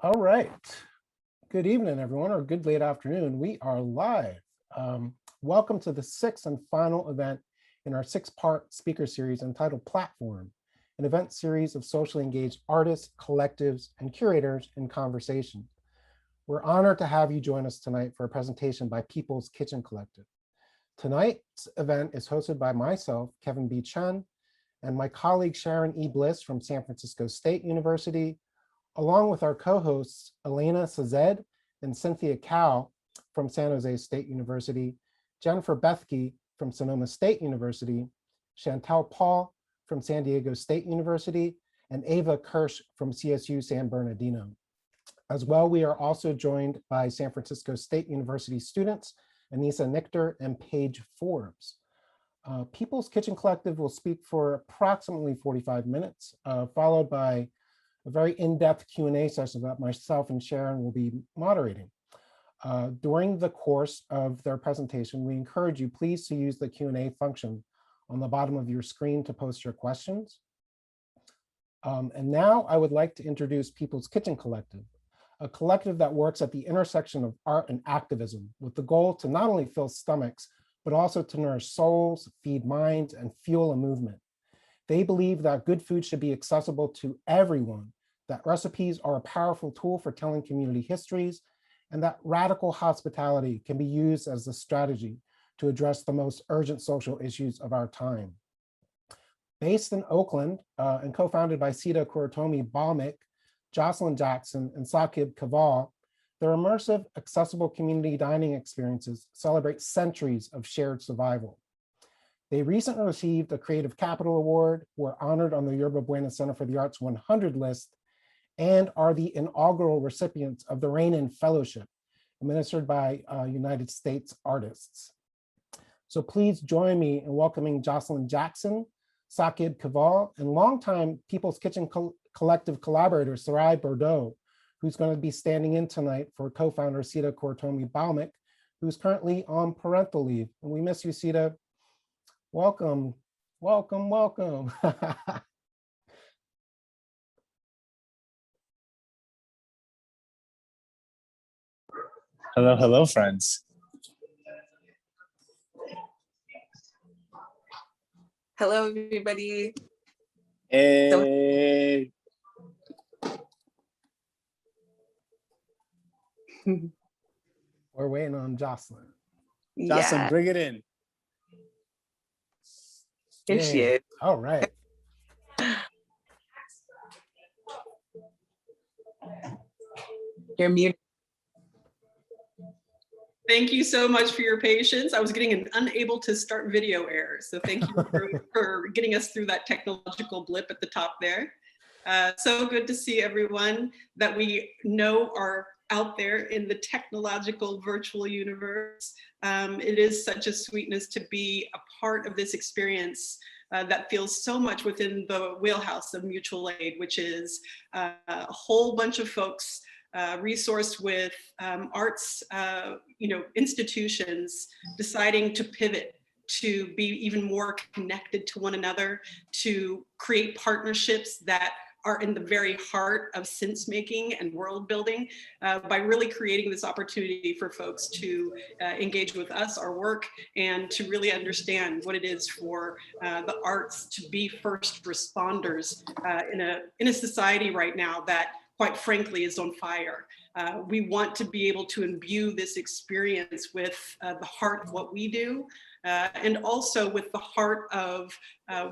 All right. Good evening, everyone, or good late afternoon. We are live. Welcome to the sixth and final event in our six-part speaker series entitled Platform, an event series of socially engaged artists, collectives, and curators in conversation. We're honored to have you join us tonight for a presentation by People's Kitchen Collective. Tonight's event is hosted by myself, Kevin B. Chen, and my colleague Sharon E. Bliss from San Francisco State University, along with our co-hosts, Elena Sazed and Cynthia Cao from San Jose State University, Jennifer Bethke from Sonoma State University, Chantal Paul from San Diego State University, and Ava Kirsch from CSU San Bernardino. As well, we are also joined by San Francisco State University students, Anissa Nichter and Paige Forbes. People's Kitchen Collective will speak for approximately 45 minutes, followed by a very in-depth Q&A session that myself and Sharon will be moderating. During the course of their presentation, we encourage you please to use the Q&A function on the bottom of your screen to post your questions. And now I would like to introduce People's Kitchen Collective, a collective that works at the intersection of art and activism with the goal to not only fill stomachs, but also to nourish souls, feed minds, and fuel a movement. They believe that good food should be accessible to everyone, that recipes are a powerful tool for telling community histories, and that radical hospitality can be used as a strategy to address the most urgent social issues of our time. Based in Oakland and co-founded by Sita Kuratomi Bhaumik, Jocelyn Jackson, and Saqib Keval, their immersive, accessible community dining experiences celebrate centuries of shared survival. They recently received a Creative Capital Award, were honored on the Yerba Buena Center for the Arts 100 list, and are the inaugural recipients of the Reign-In Fellowship, administered by United States artists. So please join me in welcoming Jocelyn Jackson, Saqib Keval, and longtime People's Kitchen Collective collaborator, Sarai Bordeaux, who's going to be standing in tonight for co-founder Sita Kuratomi Bhaumik, who's currently on parental leave. And we miss you, Sita. Welcome, welcome, welcome. Hello, hello, friends. Hello, everybody. Hey. We're waiting on Jocelyn. Jocelyn, Yeah, bring it in. here she is. All right. You're muted. Thank you so much for your patience. I was getting an unable to start video error. So thank you for getting us through that technological blip at the top there. So good to see everyone that we know are out there in the technological virtual universe. It is such a sweetness to be a part of this experience that feels so much within the wheelhouse of mutual aid, which is a whole bunch of folks resourced with arts institutions deciding to pivot to be even more connected to one another, to create partnerships that are in the very heart of sense making and world building by really creating this opportunity for folks to engage with us, our work, and to really understand what it is for the arts to be first responders in a society right now that, quite frankly, is on fire. We want to be able to imbue this experience with the heart of what we do, and also with the heart of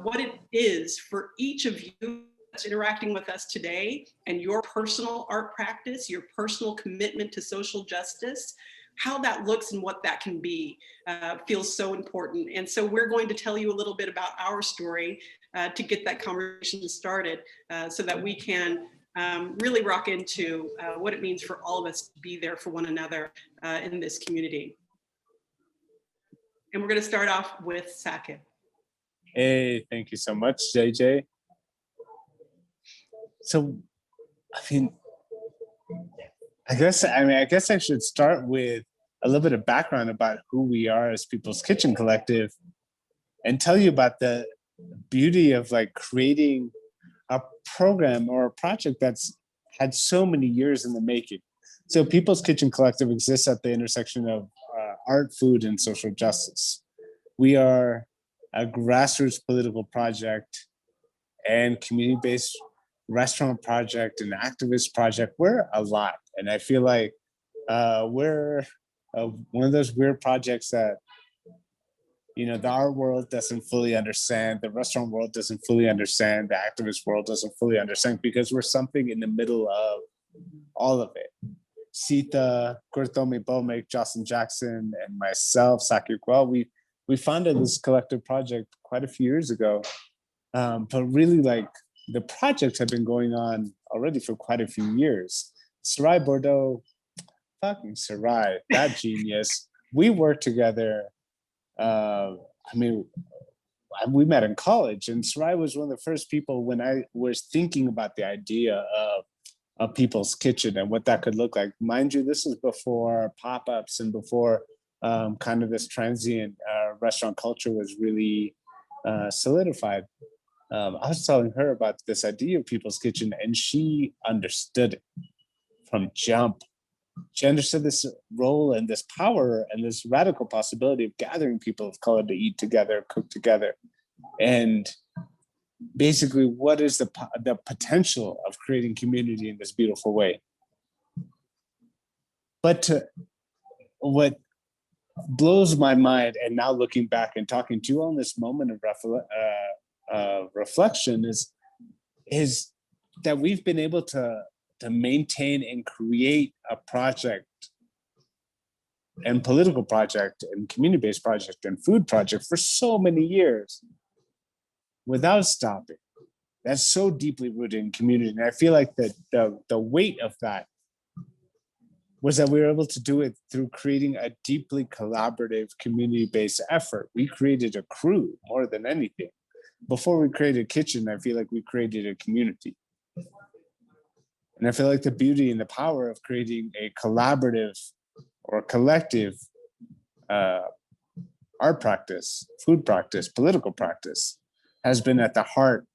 what it is for each of you that's interacting with us today, and your personal art practice, your personal commitment to social justice, how that looks and what that can be feels so important. And so we're going to tell you a little bit about our story to get that conversation started so that we can really rock into what it means for all of us to be there for one another in this community. And we're going to start off with Saqib. Hey, thank you so much, JJ. So, I guess I should start with a little bit of background about who we are as People's Kitchen Collective and tell you about the beauty of like creating a program or a project that's had so many years in the making. So People's Kitchen Collective exists at the intersection of art, food, and social justice. We are a grassroots political project and community-based restaurant project and activist project. We're a lot. And I feel like we're one of those weird projects that, you know, the art world doesn't fully understand, the restaurant world doesn't fully understand, the activist world doesn't fully understand, because we're something in the middle of all of it. Sita Kuratomi Bhaumik, Jocelyn Jackson, and myself, Saqib Keval, we founded this collective project quite a few years ago. But really, like, the projects have been going on already for quite a few years. Sarai Bordeaux, fucking Sarai, that genius. We worked together. I mean, we met in college, and Sarai was one of the first people when I was thinking about the idea of People's Kitchen and what that could look like. Mind you, this is before pop-ups and before kind of this transient restaurant culture was really solidified. I was telling her about this idea of People's Kitchen, and she understood it from jump. She understood this role and this power and this radical possibility of gathering people of color to eat together, cook together. And basically, what is the potential of creating community in this beautiful way? But what blows my mind, and now looking back and talking to you on this moment of reflection, is that we've been able to maintain and create a project and political project and community-based project and food project for so many years without stopping. That's so deeply rooted in community. And I feel like the weight of that was that we were able to do it through creating a deeply collaborative community-based effort. We created a crew more than anything. Before we created a kitchen, I feel like we created a community. And I feel like the beauty and the power of creating a collaborative or collective art practice, food practice, political practice has been at the heart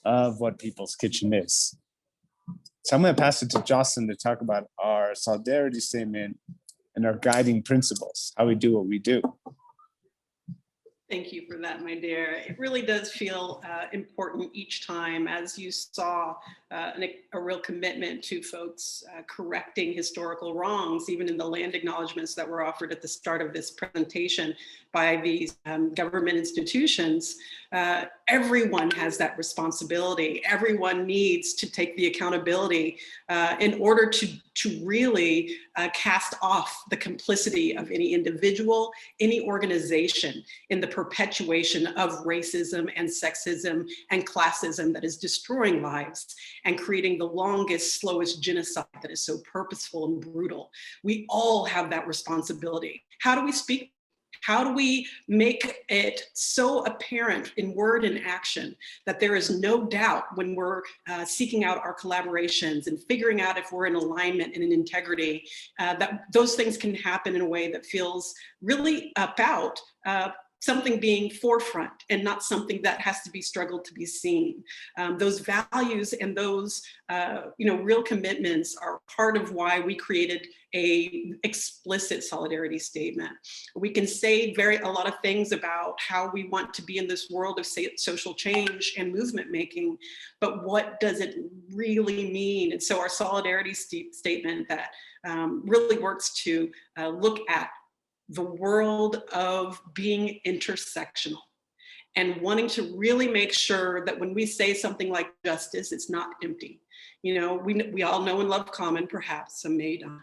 of what People's Kitchen is. So I'm going to pass it to Jocelyn to talk about our solidarity statement and our guiding principles, how we do what we do. Thank you for that, my dear. It really does feel important each time, as you saw, a real commitment to folks correcting historical wrongs, even in the land acknowledgements that were offered at the start of this presentation by these government institutions. Everyone has that responsibility. Everyone needs to take the accountability in order to really cast off the complicity of any individual, any organization in the perpetuation of racism and sexism and classism that is destroying lives and creating the longest, slowest genocide that is so purposeful and brutal. We all have that responsibility. How do we speak? How do we make it so apparent in word and action that there is no doubt when we're seeking out our collaborations and figuring out if we're in alignment and in integrity, that those things can happen in a way that feels really about something being forefront and not something that has to be struggled to be seen. Those values and those real commitments are part of why we created a explicit solidarity statement. We can say a lot of things about how we want to be in this world of social change and movement making, but what does it really mean? And so our solidarity statement that really works to look at the world of being intersectional and wanting to really make sure that when we say something like justice, it's not empty. You know, we all know and love Common, perhaps some may not,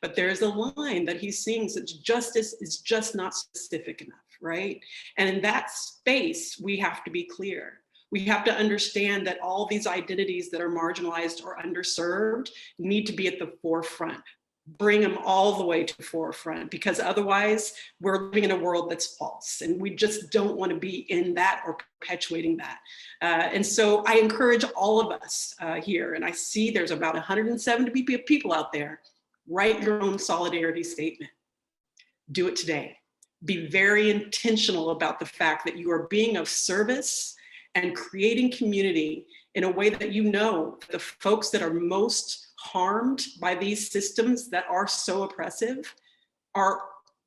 but there's a line that he sings that justice is just not specific enough, right? And in that space, we have to be clear. We have to understand that all these identities that are marginalized or underserved need to be at the forefront. Bring them all the way to the forefront, because otherwise we're living in a world that's false and we just don't want to be in that or perpetuating that. And so I encourage all of us here, and I see there's about 170 people out there, write your own solidarity statement. Do it today. Be very intentional about the fact that you are being of service and creating community in a way that you know the folks that are most harmed by these systems that are so oppressive are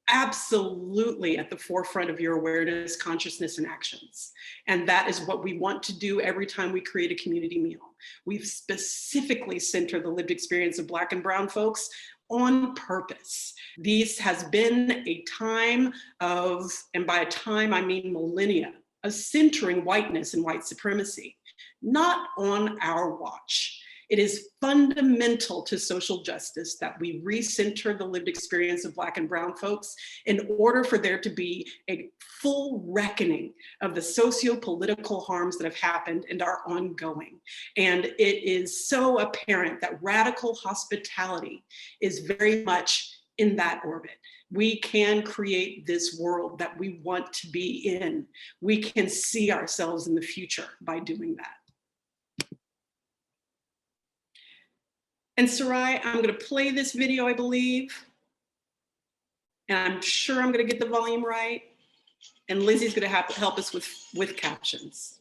absolutely at the forefront of your awareness, consciousness, and actions. And that is what we want to do every time we create a community meal. We've specifically centered the lived experience of Black and Brown folks on purpose. This has been a time of, and by a time I mean millennia, of centering whiteness and white supremacy, not on our watch. It is fundamental to social justice that we recenter the lived experience of Black and Brown folks in order for there to be a full reckoning of the socio-political harms that have happened and are ongoing. And it is so apparent that radical hospitality is very much in that orbit. We can create this world that we want to be in. We can see ourselves in the future by doing that. And Sarai, I'm going to play this video, I believe. And I'm sure I'm going to get the volume right. And Lizzie's going to help us with captions.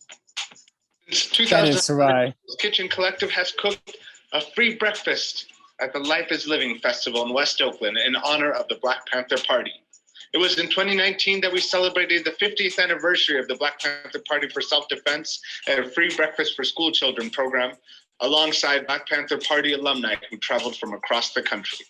Since That is 2000, Sarai. Kitchen Collective has cooked a free breakfast at the Life is Living Festival in West Oakland in honor of the Black Panther Party. It was in 2019 that we celebrated the 50th anniversary of the Black Panther Party for Self-Defense at a free breakfast for school children program, alongside Black Panther Party alumni who traveled from across the country.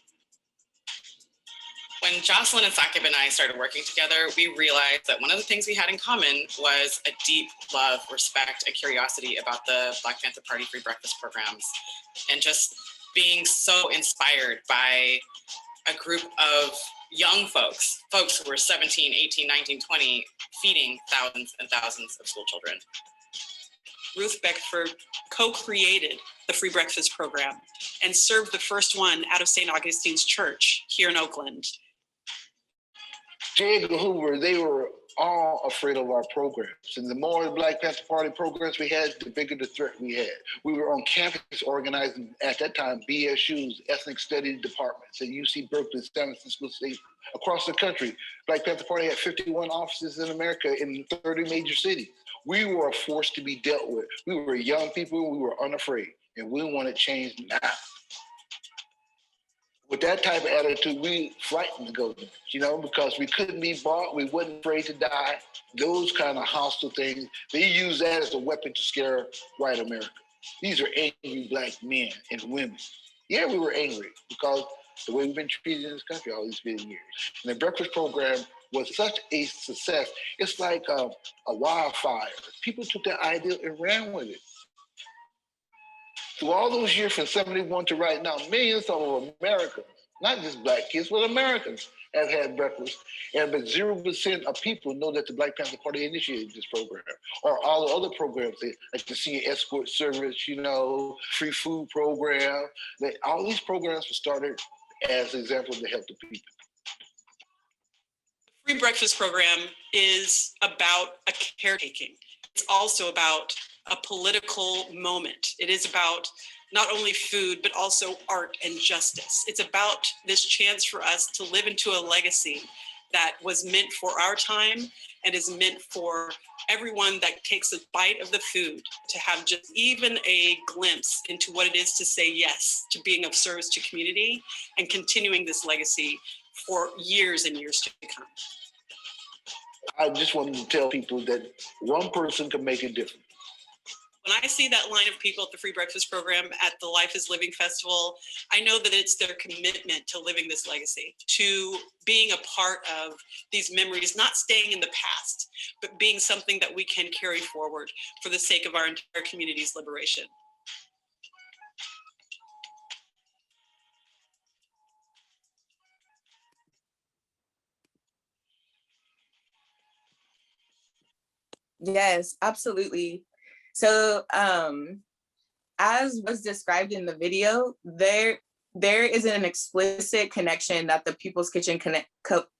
When Jocelyn and Saqib and I started working together, we realized that one of the things we had in common was a deep love, respect, and curiosity about the Black Panther Party free breakfast programs, and just being so inspired by a group of young folks who were 17, 18, 19, 20, feeding thousands and thousands of school children. Ruth Beckford co-created the free breakfast program and served the first one out of St. Augustine's Church here in Oakland. J. Edgar Hoover, they were all afraid of our programs. And the more Black Panther Party programs we had, the bigger the threat we had. We were on campus organizing, at that time, BSUs, ethnic studies departments at UC Berkeley, San Francisco State, across the country. Black Panther Party had 51 offices in America in 30 major cities. We were a force to be dealt with. We were young people, we were unafraid, and we wanted change now. With that type of attitude, we frightened the government, because we couldn't be bought, we weren't afraid to die. Those kind of hostile things, they use that as a weapon to scare white America. These are angry Black men and women. Yeah, we were angry because the way we've been treated in this country all these 50 years. And the breakfast program was such a success. It's like a wildfire. People took that idea and ran with it. Through all those years from 71 to right now, millions of Americans, not just Black kids, but Americans have had breakfast. And but 0% of people know that the Black Panther Party initiated this program, or all the other programs, like the senior escort service, free food program. All these programs were started as examples to help the people. Free breakfast program is about a caretaking. It's also about a political moment. It is about not only food, but also art and justice. It's about this chance for us to live into a legacy that was meant for our time and is meant for everyone that takes a bite of the food to have just even a glimpse into what it is to say yes to being of service to community and continuing this legacy for years and years to come. I just wanted to tell people that one person can make a difference. When I see that line of people at the free breakfast program at the Life is Living Festival, I know that it's their commitment to living this legacy, to being a part of these memories, not staying in the past, but being something that we can carry forward for the sake of our entire community's liberation. Yes, absolutely. So as was described in the video, there is an explicit connection that the People's Kitchen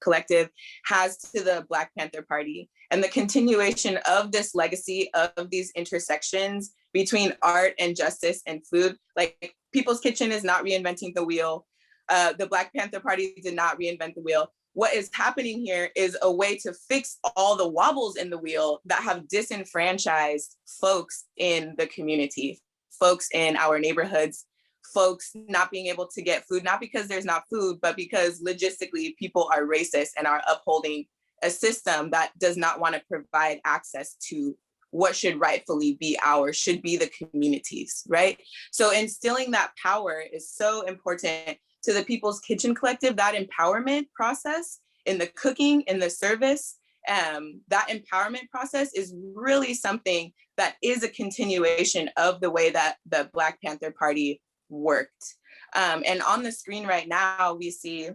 Collective has to the Black Panther Party, and the continuation of this legacy of these intersections between art and justice and food. Like, People's Kitchen is not reinventing the wheel. The Black Panther Party did not reinvent the wheel. what is happening here is a way to fix all the wobbles in the wheel that have disenfranchised folks in the community, folks in our neighborhoods, folks not being able to get food, not because there's not food, but because logistically people are racist and are upholding a system that does not want to provide access to what should rightfully be ours, should be the communities, right? So instilling that power is so important to the People's Kitchen Collective, that empowerment process in the cooking, in the service, that empowerment process is really something that is a continuation of the way that the Black Panther Party worked. And on the screen right now, we see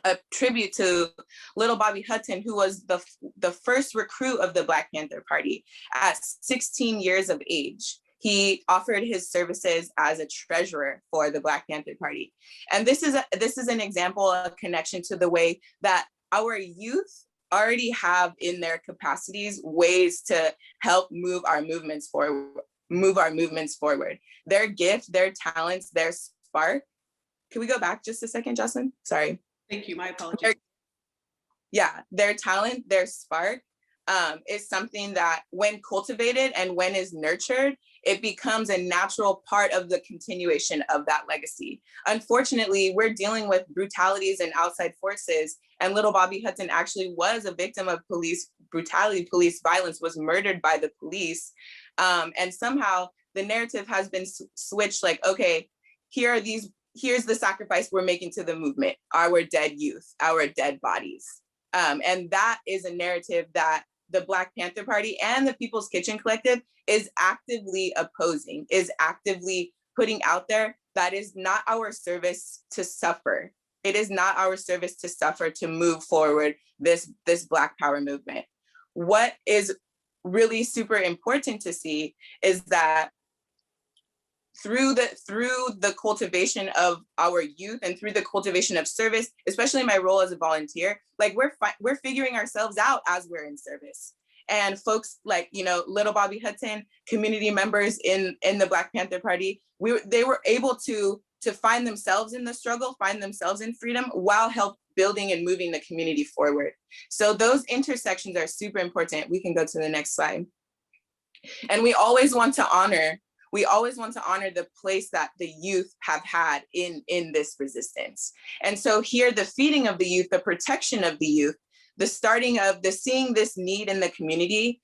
a tribute to little Bobby Hutton, who was the first recruit of the Black Panther Party at 16 years of age. He offered his services as a treasurer for the Black Panther Party. And this is an example of connection to the way that our youth already have in their capacities ways to help move our movements forward. Their gift, their talents, their spark. Can we go back just a second, Jocelyn? Sorry. Thank you, my apologies. Their talent, their spark is something that when cultivated and when is nurtured, it becomes a natural part of the continuation of that legacy. Unfortunately, we're dealing with brutalities and outside forces, and little Bobby Hutton actually was a victim of police brutality, police violence, was murdered by the police. And somehow the narrative has been switched, like, okay, here's the sacrifice we're making to the movement, our dead youth, our dead bodies. And that is a narrative that the Black Panther Party and the People's Kitchen Collective is actively opposing, is actively putting out there. That is not our service to suffer. It is not our service to suffer to move forward this Black Power movement. What is really super important to see is that through the cultivation of our youth and through the cultivation of service, especially my role as a volunteer, like we're figuring ourselves out as we're in service. And folks like, little Bobby Hutton, community members in the Black Panther Party, they were able to find themselves in the struggle, find themselves in freedom while help building and moving the community forward. So those intersections are super important. We can go to the next slide. And we always want to honor the place that the youth have had in this resistance. And so here, the feeding of the youth, the protection of the youth, the starting of the seeing this need in the community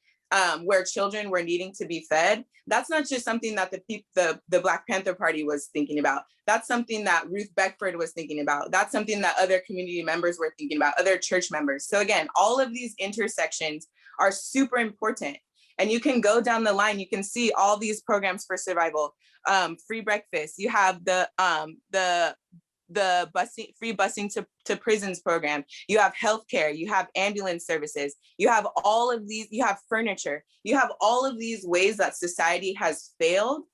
where children were needing to be fed, that's not just something that the Black Panther Party was thinking about. That's something that Ruth Beckford was thinking about. That's something that other community members were thinking about, other church members. So again, all of these intersections are super important. And you can go down the line, you can see all these programs for survival, free breakfast. You have the busing, free busing to prisons program. You have healthcare, you have ambulance services, you have all of these, you have furniture, you have all of these ways that society has failed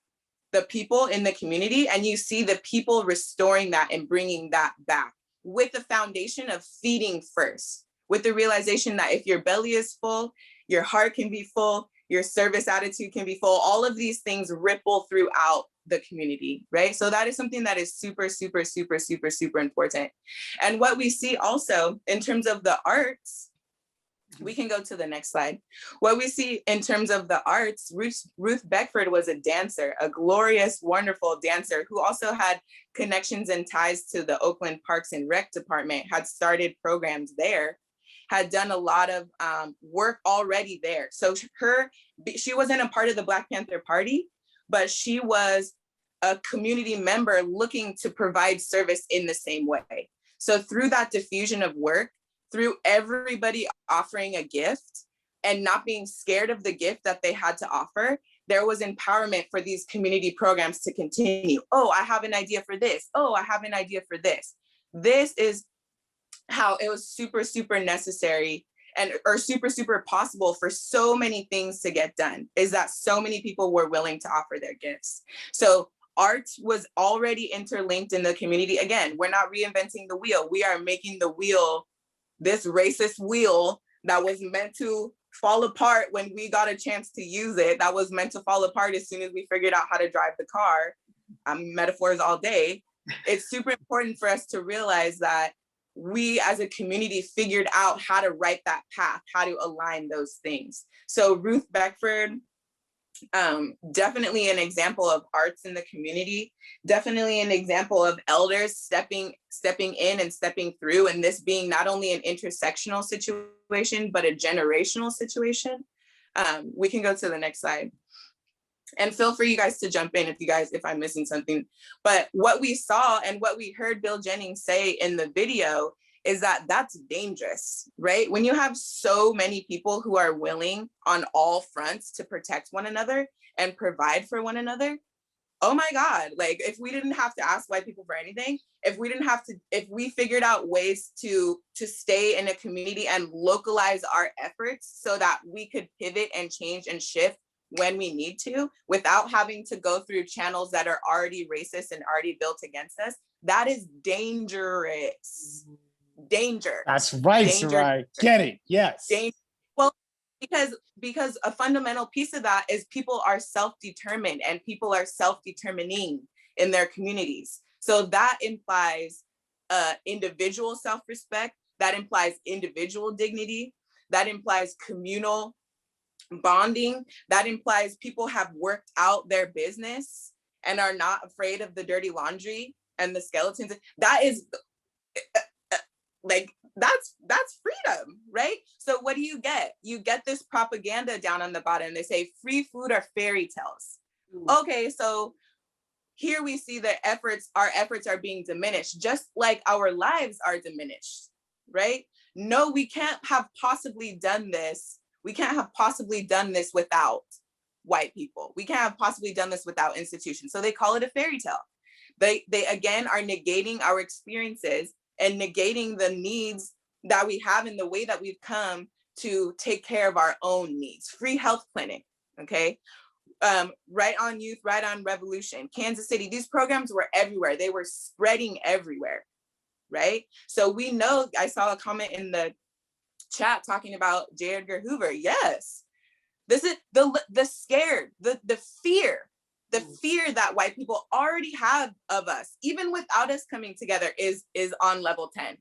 the people in the community. And you see the people restoring that and bringing that back with the foundation of feeding first, with the realization that if your belly is full, your heart can be full, your service attitude can be full. All of these things ripple throughout the community, right? So that is something that is super, super, super, super, super important. And what we see also in terms of the arts, we can go to the next slide. What we see in terms of the arts, Ruth Beckford was a dancer, a glorious, wonderful dancer who also had connections and ties to the Oakland Parks and Rec Department, had started programs there, had done a lot of work already there. So she wasn't a part of the Black Panther Party, but she was a community member looking to provide service in the same way. So through that diffusion of work, through everybody offering a gift and not being scared of the gift that they had to offer, there was empowerment for these community programs to continue. Oh, I have an idea for this. Oh, I have an idea for this. This is how it was super, super necessary or super, super possible for so many things to get done, is that so many people were willing to offer their gifts. So art was already interlinked in the community. Again, we're not reinventing the wheel. We are making the wheel, this racist wheel that was meant to fall apart when we got a chance to use it, that was meant to fall apart as soon as we figured out how to drive the car. Metaphors all day. It's super important for us to realize that we as a community figured out how to write that path, how to align those things. So Ruth Beckford, definitely an example of arts in the community, definitely an example of elders stepping in and stepping through, and this being not only an intersectional situation, but a generational situation. We can go to the next slide. And feel free, you guys, to jump in if I'm missing something. But what we saw and what we heard Bill Jennings say in the video is that that's dangerous, right? When you have so many people who are willing on all fronts to protect one another and provide for one another, oh my God, like if we didn't have to ask white people for anything, if we figured out ways to stay in a community and localize our efforts so that we could pivot and change and shift when we need to, without having to go through channels that are already racist and already built against us, that is dangerous. Danger. That's right, Danger. Sarai. Get it? Yes. Danger. Well, because a fundamental piece of that is people are self-determined and people are self-determining in their communities. So that implies individual self-respect, that implies individual dignity, that implies communal bonding, that implies people have worked out their business and are not afraid of the dirty laundry and the skeletons. That is like, that's freedom, right? So what do you get? You get this propaganda down on the bottom. They say free food are fairy tales. Okay, so here we see that our efforts are being diminished, just like our lives are diminished, right? No, we can't have possibly done this. We can't have possibly done this without white people. We can't have possibly done this without institutions. So they call it a fairy tale. They again are negating our experiences and negating the needs that we have in the way that we've come to take care of our own needs. Free health clinic, okay? Right on Youth, Right on Revolution, Kansas City, these programs were everywhere. They were spreading everywhere, right? So we know, I saw a comment in the chat talking about J. Edgar Hoover. Yes, this is the scared, the fear that white people already have of us, even without us coming together, is on level 10,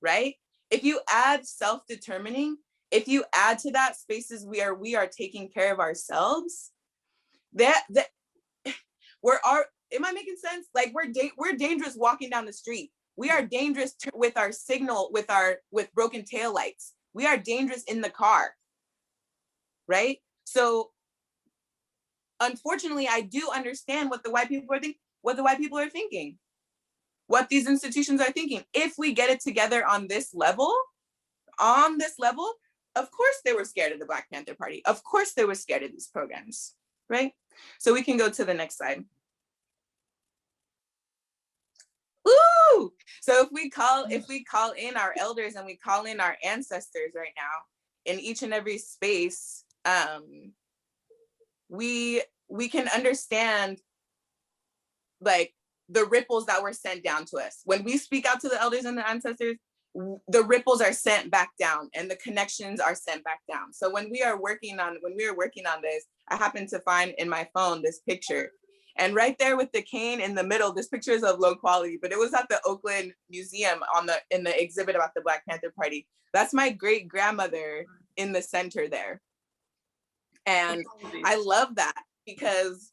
right? If you add self-determining, if you add to that spaces we are taking care of ourselves, that am I making sense? Like we're dangerous walking down the street. We are dangerous with our signal, with broken taillights. We are dangerous in the car, right? So unfortunately, I do understand what the white people are thinking, what these institutions are thinking. If we get it together on this level, of course they were scared of the Black Panther Party. Of course they were scared of these programs, right? So we can go to the next slide. Woo! So if we call in our elders and we call in our ancestors right now in each and every space, we can understand like the ripples that were sent down to us. When we speak out to the elders and the ancestors, the ripples are sent back down and the connections are sent back down. So when we were working on this, I happened to find in my phone this picture. And right there with the cane in the middle, this picture is of low quality, but it was at the Oakland Museum in the exhibit about the Black Panther Party. That's my great grandmother in the center there. And I love that because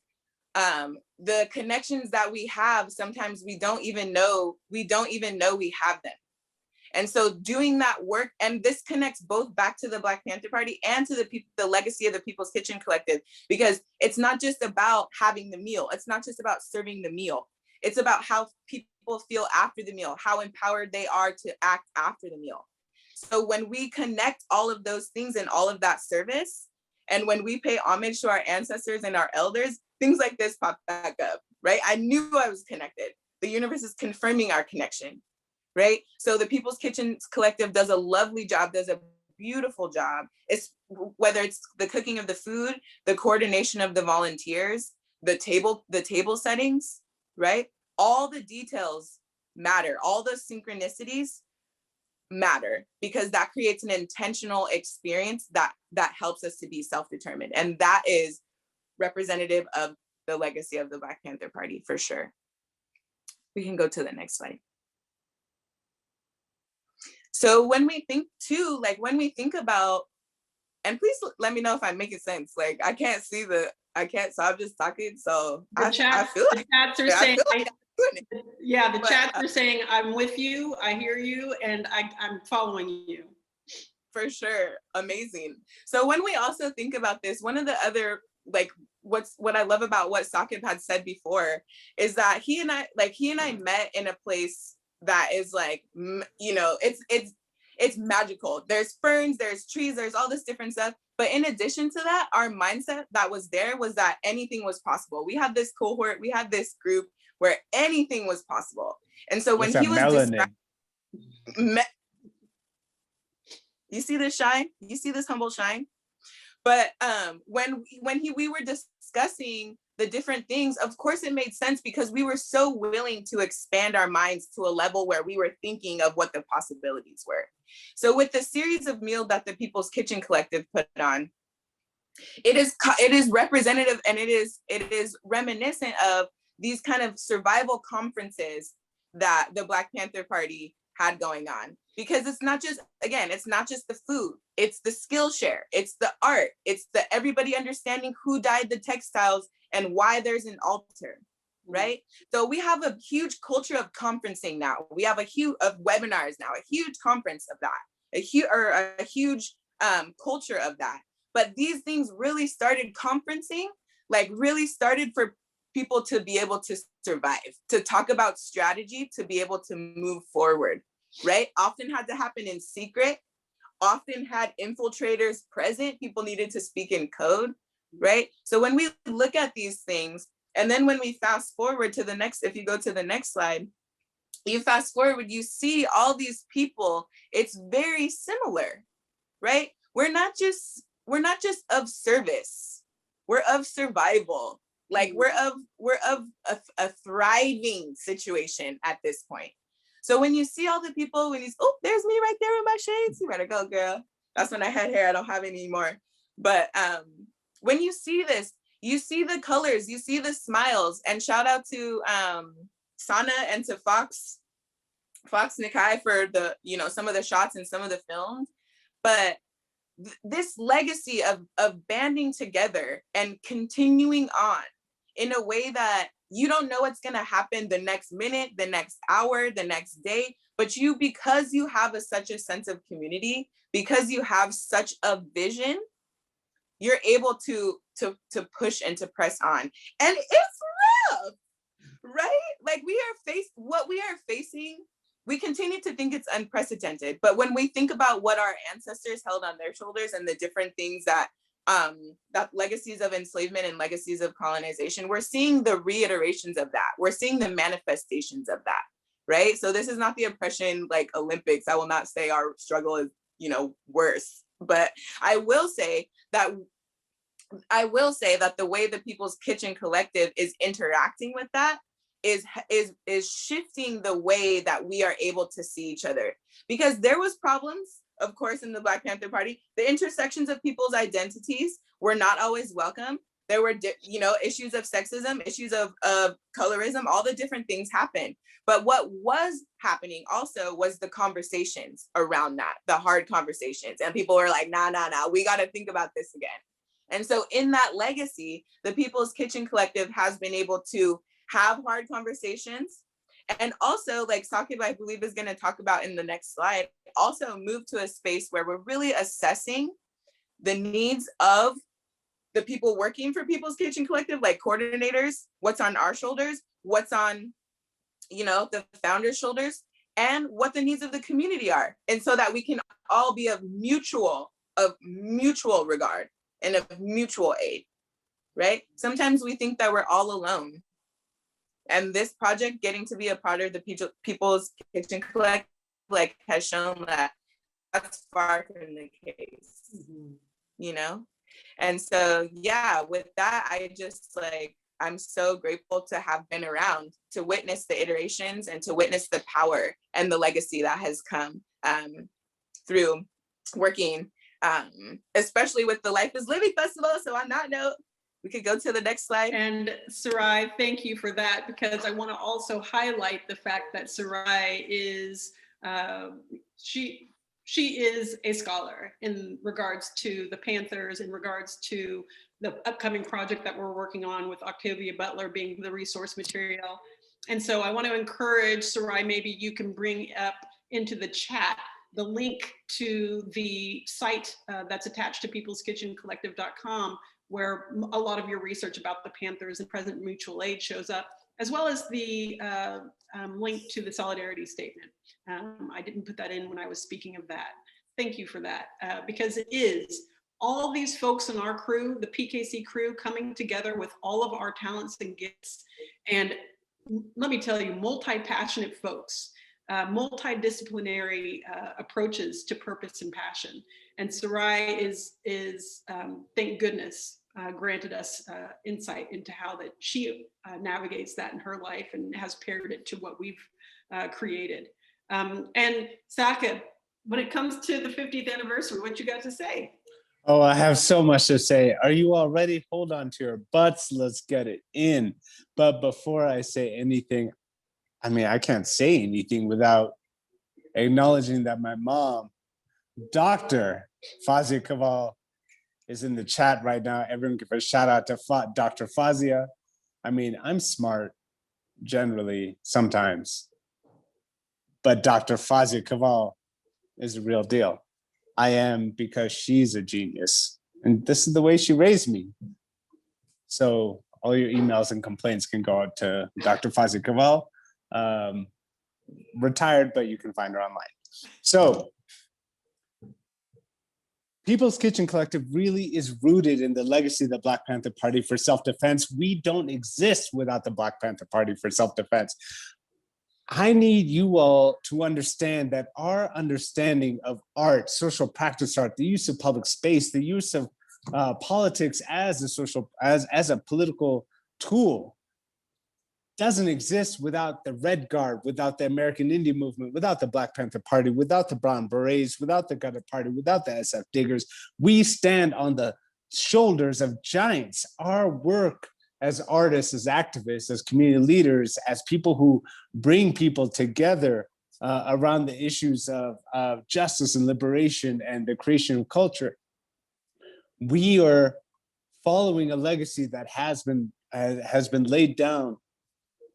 the connections that we have, sometimes we don't even know we have them. And so doing that work, and this connects both back to the Black Panther Party and to the legacy of the People's Kitchen Collective, because it's not just about having the meal. It's not just about serving the meal. It's about how people feel after the meal, how empowered they are to act after the meal. So when we connect all of those things and all of that service, and when we pay homage to our ancestors and our elders, things like this pop back up, right? I knew I was connected. The universe is confirming our connection. Right? So the People's Kitchen Collective does a lovely job, does a beautiful job. It's whether it's the cooking of the food, the coordination of the volunteers, the table settings, right? All the details matter. All the synchronicities matter because that creates an intentional experience that helps us to be self-determined. And that is representative of the legacy of the Black Panther Party for sure. We can go to the next slide. So when we think too, like when we think about, and please let me know if I'm making sense. Like I can't, so I'm just talking. So I feel like the chats are I saying, feel like I'm doing it. yeah, the But, chats are saying, I'm with you, I hear you, and I'm following you. For sure. Amazing. So when we also think about this, one of the other, like what I love about what Saqib had said before is that he and I met in a place that is like, you know, it's magical. There's ferns, there's trees, there's all this different stuff. But in addition to that, our mindset that was there was that anything was possible. We had this cohort, we had this group where anything was possible. And so when he was describing, you see this shine? You see this humble shine? But when we were discussing the different things, of course it made sense because we were so willing to expand our minds to a level where we were thinking of what the possibilities were. So with the series of meals that the People's Kitchen Collective put on, it is representative, and it is reminiscent of these kind of survival conferences that the Black Panther Party had going on. Because it's not just the food, it's the skill share, it's the art, it's the everybody understanding who dyed the textiles and why there's an altar, right? So we have a huge culture of conferencing now. We have a huge of webinars now, a huge conference of that, a huge culture of that. But these things really started conferencing, like really started for people to be able to survive, to talk about strategy, to be able to move forward. Right? Often had to happen in secret, often had infiltrators present. People needed to speak in code, right? So when we look at these things, and then when we fast forward to the next, if you go to the next slide, you fast forward, you see all these people, it's very similar, right? We're not just of service, we're of survival. Like we're of a thriving situation at this point. So when you see all the people, there's me right there with my shades. You better go, girl. That's when I had hair. I don't have any anymore. But when you see this, you see the colors, you see the smiles. And shout out to Sana and to Fox Nikai for the, some of the shots and some of the films. But this legacy of banding together and continuing on in a way that you don't know what's going to happen the next minute, the next hour, the next day, but because you have such a sense of community, because you have such a vision, you're able to push and to press on. And it's rough, right? Like what we are facing, we continue to think it's unprecedented. But when we think about what our ancestors held on their shoulders and the different things that legacies of enslavement and legacies of colonization, we're seeing the reiterations of that. We're seeing the manifestations of that, right? So this is not the oppression like Olympics. I will not say our struggle is, worse, but I will say that the way the People's Kitchen Collective is interacting with that is shifting the way that we are able to see each other. Because there was problems, of course, in the Black Panther Party. The intersections of people's identities were not always welcome. There were, issues of sexism, issues of colorism, all the different things happened. But what was happening also was the conversations around that, the hard conversations. And people were like, nah, we got to think about this again. And so in that legacy, the People's Kitchen Collective has been able to have hard conversations. And also, like Saqib, I believe, is going to talk about in the next slide, also move to a space where we're really assessing the needs of the people working for People's Kitchen Collective, like coordinators, what's on our shoulders, what's on, the founders' shoulders, and what the needs of the community are. And so that we can all be of mutual regard and of mutual aid, right? Sometimes we think that we're all alone. And this project, getting to be a part of the People's Kitchen Collective, has shown that that's far from the case, And so, yeah, with that, I'm so grateful to have been around to witness the iterations and to witness the power and the legacy that has come through working, especially with the Life is Living Festival. So on that note, we could go to the next slide. And Sarai, thank you for that, because I want to also highlight the fact that Sarai is, she is a scholar in regards to the Panthers, in regards to the upcoming project that we're working on with Octavia Butler being the resource material. And so I want to encourage Sarai, maybe you can bring up into the chat the link to the site that's attached to peopleskitchencollective.com, where a lot of your research about the Panthers and present mutual aid shows up, as well as the link to the solidarity statement. I didn't put that in when I was speaking of that. Thank you for that, because it is all these folks in our crew, the PKC crew, coming together with all of our talents and gifts. And let me tell you, multi-passionate folks, multidisciplinary approaches to purpose and passion. And Sarai is thank goodness, granted us insight into how that she navigates that in her life and has paired it to what we've created. And Saqib, when it comes to the 50th anniversary, what you got to say? Oh, I have so much to say. Are you all ready? Hold on to your butts. Let's get it in. But before I say anything, I mean, I can't say anything without acknowledging that my mom, Dr. Saqib Keval, is in the chat right now. Everyone give a shout out to Dr. Fazia. I mean, I'm smart generally sometimes, but Dr. Saqib Keval is a real deal. I am because she's a genius. And this is the way she raised me. So all your emails and complaints can go out to Dr. Saqib Keval. Retired, but you can find her online. So People's Kitchen Collective really is rooted in the legacy of the Black Panther Party for self-defense. We don't exist without the Black Panther Party for self-defense. I need you all to understand that our understanding of art, social practice art, the use of public space, the use of politics as a political tool doesn't exist without the Red Guard, without the American Indian movement, without the Black Panther Party, without the Brown Berets, without the Gutter Party, without the SF Diggers. We stand on the shoulders of giants. Our work as artists, as activists, as community leaders, as people who bring people together around the issues of justice and liberation and the creation of culture. We are following a legacy that has been laid down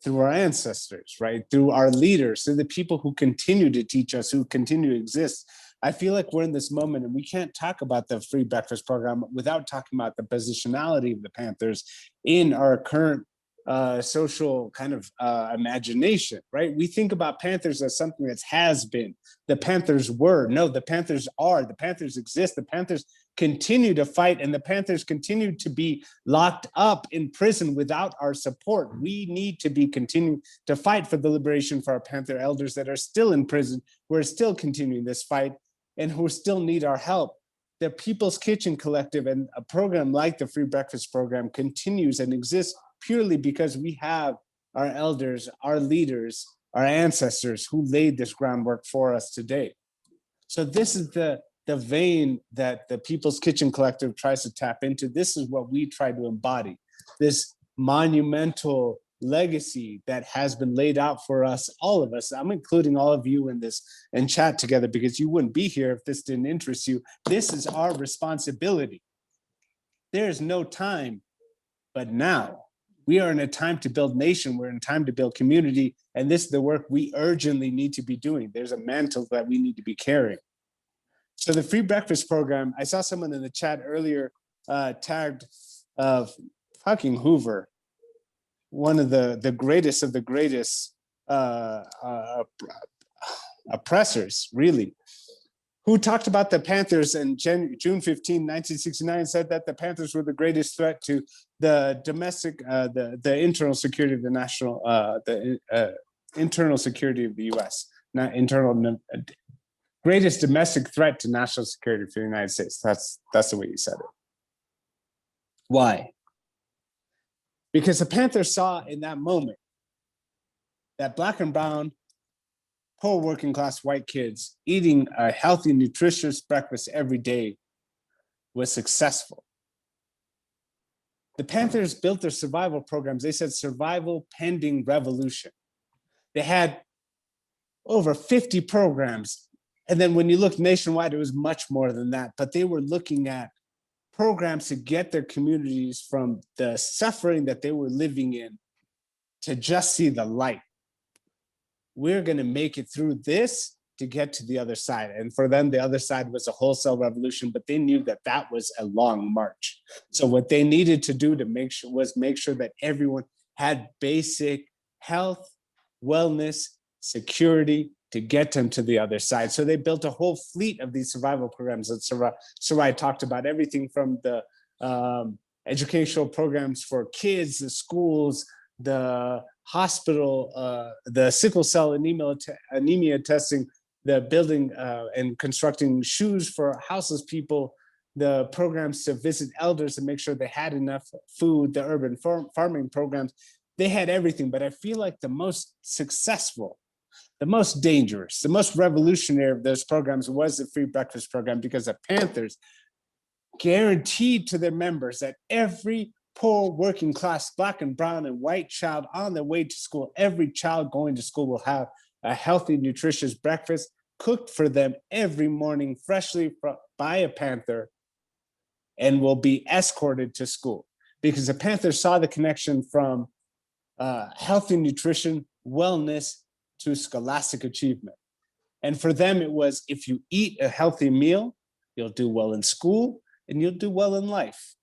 through our ancestors, right? Through our leaders, through the people who continue to teach us, who continue to exist. I feel like we're in this moment and we can't talk about the free breakfast program without talking about the positionality of the Panthers in our current social kind of imagination, right? We think about Panthers as something that has been. The Panthers were. No, the Panthers are. The Panthers exist. The Panthers continue to fight, and the Panthers continue to be locked up in prison without our support. We need to be continuing to fight for the liberation for our Panther elders that are still in prison. We're still continuing this fight and who still need our help. The People's Kitchen Collective and a program like the Free Breakfast Program continues and exists purely because we have our elders, our leaders, our ancestors who laid this groundwork for us today. So this is the vein that the People's Kitchen Collective tries to tap into. This is what we try to embody, this monumental legacy that has been laid out for us, all of us. I'm including all of you in this and chat together because you wouldn't be here if this didn't interest you. This is our responsibility. There is no time but now. We are in a time to build nation. We're in time to build community. And this is the work we urgently need to be doing. There's a mantle that we need to be carrying. So the Free Breakfast Program, I saw someone in the chat earlier tagged fucking Hoover, one of the greatest of the greatest oppressors, really, who talked about the Panthers in June 15, 1969, said that the Panthers were the greatest threat to the domestic, the internal security of the national, internal security of the U.S., not internal, greatest domestic threat to national security for the United States. That's the way he said it. Why? Because the Panthers saw in that moment that Black and brown, poor working class white kids eating a healthy, nutritious breakfast every day was successful. The Panthers built their survival programs. They said survival pending revolution. They had over 50 programs And then when you look nationwide, it was much more than that. But they were looking at programs to get their communities from the suffering that they were living in to just see the light. We're going to make it through this to get to the other side. And for them, the other side was a wholesale revolution, but they knew that that was a long march. So what they needed to do to make sure that everyone had basic health, wellness, security to get them to the other side. So they built a whole fleet of these survival programs that Sarai talked about, everything from the educational programs for kids, the schools, the hospital, the sickle cell anemia testing, the building and constructing shoes for houseless people, the programs to visit elders and make sure they had enough food, the urban farming programs. They had everything, but I feel like the most successful, the most dangerous, the most revolutionary of those programs was the free breakfast program, because the Panthers guaranteed to their members that every poor working class Black and brown and white child on their way to school, every child going to school will have a healthy, nutritious breakfast cooked for them every morning freshly by a Panther, and will be escorted to school. Because the Panthers saw the connection from healthy nutrition, wellness, to scholastic achievement. And for them, it was, if you eat a healthy meal, you'll do well in school and you'll do well in life.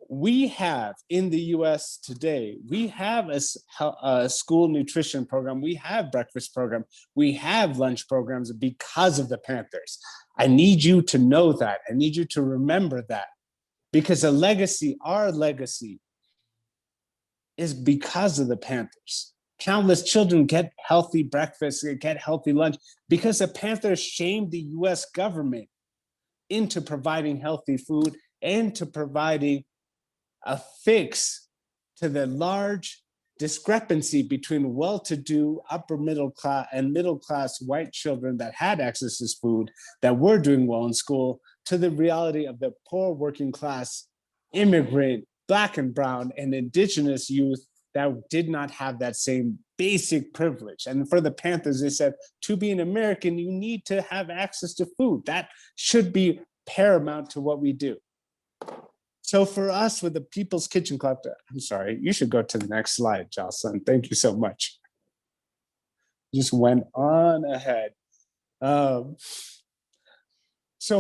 We have in the US today, we have a school nutrition program, we have breakfast program, we have lunch programs because of the Panthers. I need you to know that. I need you to remember that, because a legacy, our legacy, is because of the Panthers. Countless children get healthy breakfast, get healthy lunch, because the Panthers shamed the US government into providing healthy food and to providing a fix to the large discrepancy between well-to-do upper middle class and middle class white children that had access to food, that were doing well in school, to the reality of the poor working class immigrant Black and brown and indigenous youth that did not have that same basic privilege. And for the Panthers, they said, to be an American, you need to have access to food. That should be paramount to what we do. So for us with the People's Kitchen Club, I'm sorry, you should go to the next slide, Jocelyn. Thank you so much. Just went on ahead. So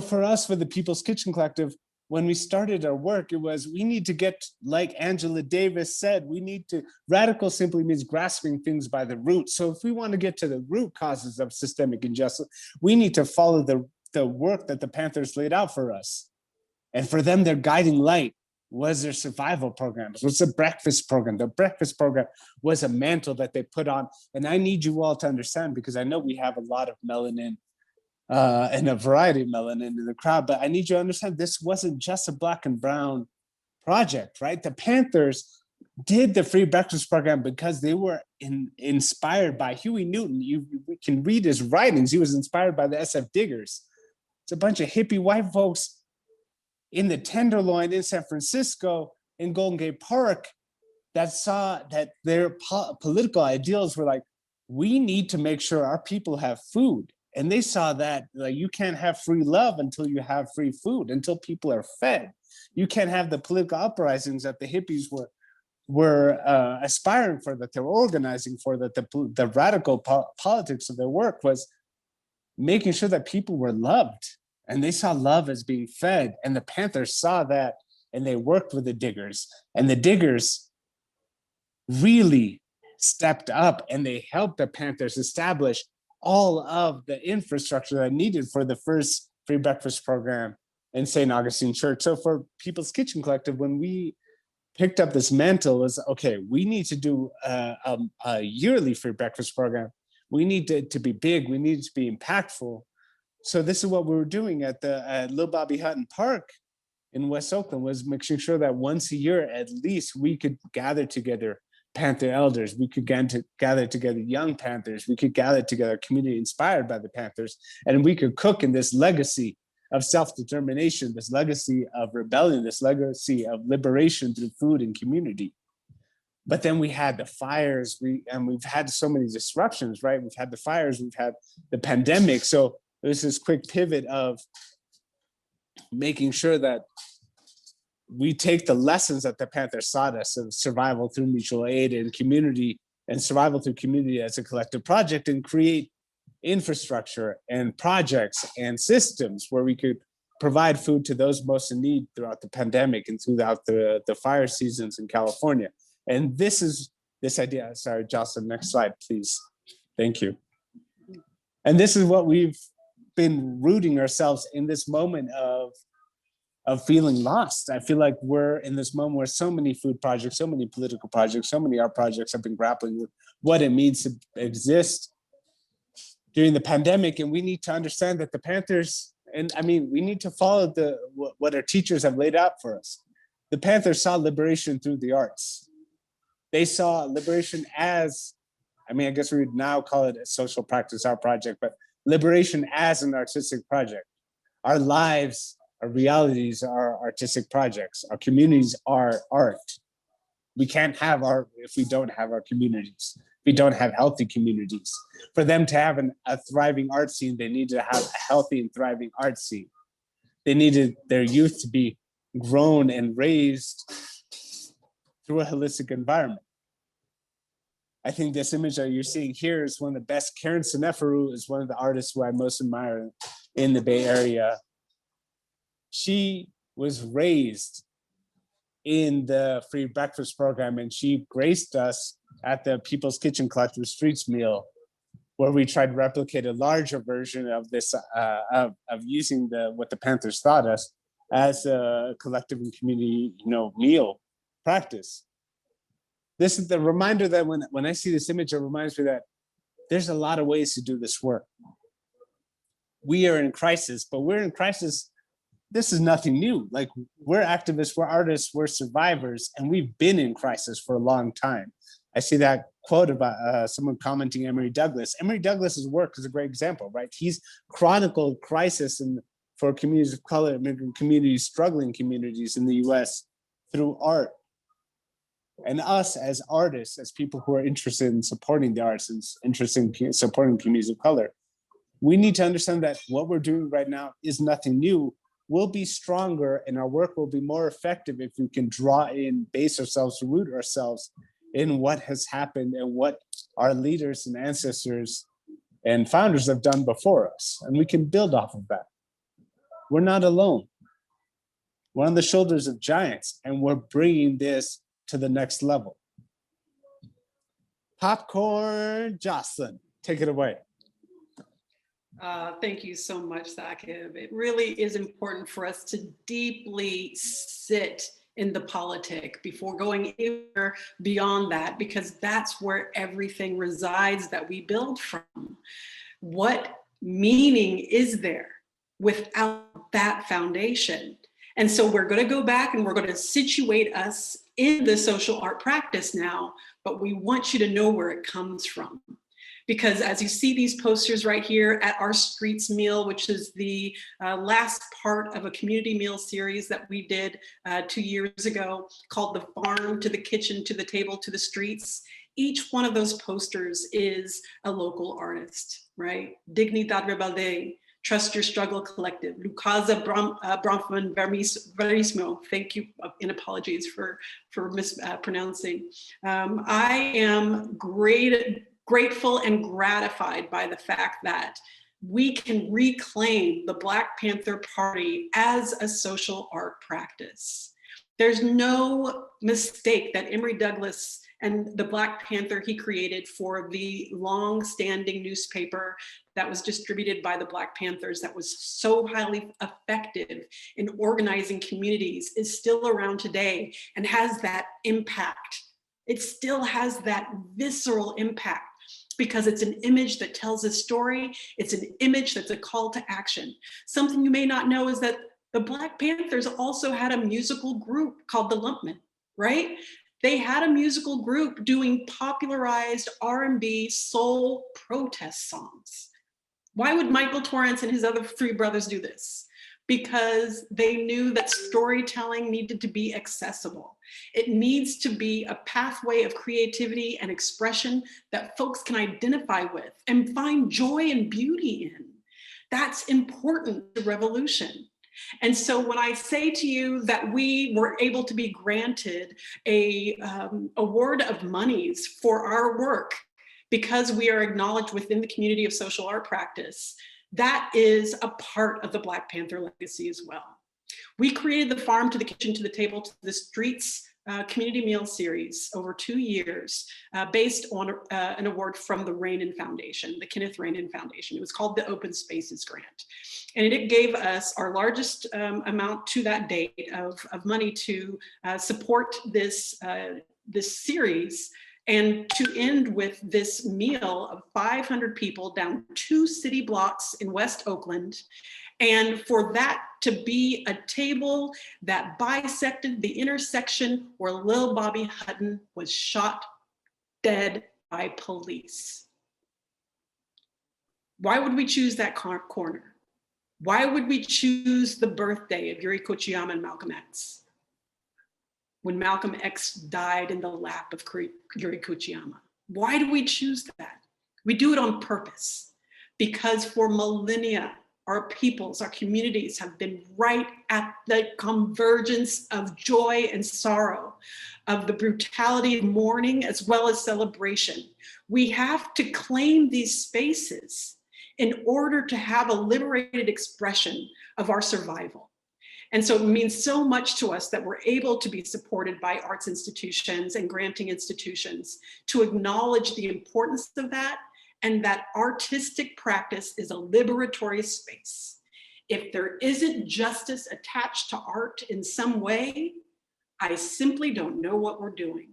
for us with the People's Kitchen Collective, when we started our work, it was, we need to get, like Angela Davis said, we need to, radical simply means grasping things by the root. So if we want to get to the root causes of systemic injustice, we need to follow the work that the Panthers laid out for us. And for them, their guiding light was their survival programs, was the breakfast program. The breakfast program was a mantle that they put on. And I need you all to understand, because I know we have a lot of melanin and a variety of melanin in the crowd, but I need you to understand this wasn't just a Black and brown project, right? The Panthers did the free breakfast program because they were inspired by Huey Newton. We can read his writings. He was inspired by the SF Diggers. It's a bunch of hippie white folks in the Tenderloin in San Francisco, in Golden Gate Park, that saw that their political ideals were like, we need to make sure our people have food. And they saw that, like, you can't have free love until you have free food, until people are fed. You can't have the political uprisings that the hippies were aspiring for, that they were organizing for, that the radical politics of their work was making sure that people were loved. And they saw love as being fed. And the Panthers saw that, and they worked with the Diggers. And the Diggers really stepped up, and they helped the Panthers establish all of the infrastructure that needed for the first free breakfast program in St. Augustine Church. So for People's Kitchen Collective, when we picked up this mantle, is okay, we need to do a yearly free breakfast program. We need to be big, we need to be impactful. So this is what we were doing at Little Bobby Hutton Park in West Oakland, was making sure that once a year, at least, we could gather together Panther elders, we could gather together young Panthers, we could gather together a community inspired by the Panthers, and we could cook in this legacy of self-determination, this legacy of rebellion, this legacy of liberation through food and community. But then we had the fires, we've had so many disruptions, right? We've had the fires, we've had the pandemic. So there's this quick pivot of making sure that we take the lessons that the Panthers taught us of survival through mutual aid and community, and survival through community as a collective project, and create infrastructure and projects and systems where we could provide food to those most in need throughout the pandemic and throughout the fire seasons in California. And this is this idea. Sorry, Jocelyn, next slide, please. Thank you. And this is what we've been rooting ourselves in this moment of feeling lost. I feel like we're in this moment where so many food projects, so many political projects, so many art projects have been grappling with what it means to exist during the pandemic. And we need to understand that the Panthers, and I mean, we need to follow what our teachers have laid out for us. The Panthers saw liberation through the arts. They saw liberation as, I mean, I guess we would now call it a social practice art project, but liberation as an artistic project. Our lives, our realities are artistic projects. Our communities are art. We can't have art if we don't have our communities. We don't have healthy communities. For them to have a thriving art scene, they need to have a healthy and thriving art scene. They needed their youth to be grown and raised through a holistic environment. I think this image that you're seeing here is one of the best. Karen Seneferu is one of the artists who I most admire in the Bay Area. She was raised in the free breakfast program, and she graced us at the People's Kitchen Collective Streets meal, where we tried to replicate a larger version of this, of using what the Panthers taught us as a collective and community, meal practice. This is the reminder that when I see this image, it reminds me that there's a lot of ways to do this work. We are in crisis, but we're in crisis. This is nothing new. Like, we're activists, we're artists, we're survivors, and we've been in crisis for a long time. I see that quote about someone commenting Emory Douglas. Emory Douglas's work is a great example, right? He's chronicled crisis for communities of color, immigrant communities, struggling communities in the US through art. And us as artists, as people who are interested in supporting the arts and interested in supporting communities of color, we need to understand that what we're doing right now is nothing new. We'll be stronger and our work will be more effective if we can draw in, base ourselves, root ourselves in what has happened and what our leaders and ancestors and founders have done before us. And we can build off of that. We're not alone. We're on the shoulders of giants, and we're bringing this to the next level. Popcorn Jocelyn, take it away. Thank you so much, Saqib. It really is important for us to deeply sit in the politic before going anywhere beyond that, because that's where everything resides that we build from. What meaning is there without that foundation? And so we're going to go back and we're going to situate us in the social art practice now, but we want you to know where it comes from. Because as you see these posters right here at our Streets Meal, which is the last part of a community meal series that we did 2 years ago, called The Farm to the Kitchen to the Table to the Streets, each one of those posters is a local artist, right? Dignidad Rebelde, Trust Your Struggle Collective, Lucaza Bronfman Verismo, thank you, and apologies for mispronouncing. I am grateful and gratified by the fact that we can reclaim the Black Panther Party as a social art practice. There's no mistake that Emory Douglas and the Black Panther he created for the long-standing newspaper that was distributed by the Black Panthers that was so highly effective in organizing communities is still around today and has that impact. It still has that visceral impact because it's an image that tells a story. It's an image that's a call to action. Something you may not know is that the Black Panthers also had a musical group called the Lumpmen, right? They had a musical group doing popularized R&B soul protest songs. Why would Michael Torrance and his other three brothers do this? Because they knew that storytelling needed to be accessible. It needs to be a pathway of creativity and expression that folks can identify with and find joy and beauty in. That's important to revolution. And so when I say to you that we were able to be granted a award of monies for our work because we are acknowledged within the community of social art practice, that is a part of the Black Panther legacy as well. We created the Farm to the Kitchen to the Table to the Streets community meal series over 2 years based on an award from the Rainin Foundation, the Kenneth Rainin Foundation. It was called the Open Spaces Grant. And it gave us our largest amount to that date of money to support this, this series and to end with this meal of 500 people down 2 city blocks in West Oakland. And for that to be a table that bisected the intersection where Lil Bobby Hutton was shot dead by police. Why would we choose that corner? Why would we choose the birthday of Yuri Kochiyama and Malcolm X when Malcolm X died in the lap of Yuri Kochiyama? Why do we choose that? We do it on purpose because for millennia, our peoples, our communities have been right at the convergence of joy and sorrow, of the brutality of mourning as well as celebration. We have to claim these spaces in order to have a liberated expression of our survival. And so it means so much to us that we're able to be supported by arts institutions and granting institutions to acknowledge the importance of that, and that artistic practice is a liberatory space. If there isn't justice attached to art in some way, I simply don't know what we're doing.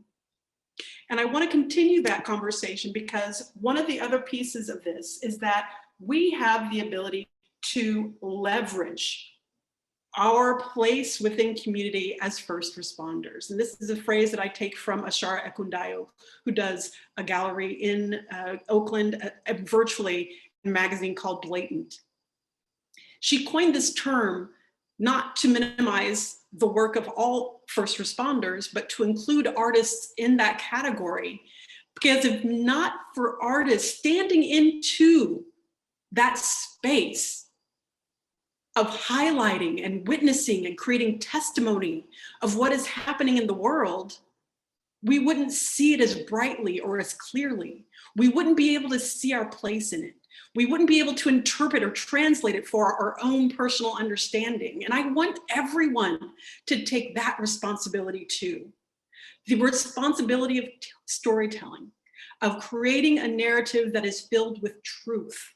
And I want to continue that conversation because one of the other pieces of this is that we have the ability to leverage our place within community as first responders. And this is a phrase that I take from Ashara Ekundayo, who does a gallery in Oakland, virtually in a magazine called Blatant. She coined this term not to minimize the work of all first responders, but to include artists in that category. Because if not for artists standing into that space of highlighting and witnessing and creating testimony of what is happening in the world, we wouldn't see it as brightly or as clearly. We wouldn't be able to see our place in it. We wouldn't be able to interpret or translate it for our own personal understanding. And I want everyone to take that responsibility too. The responsibility of storytelling, of creating a narrative that is filled with truth,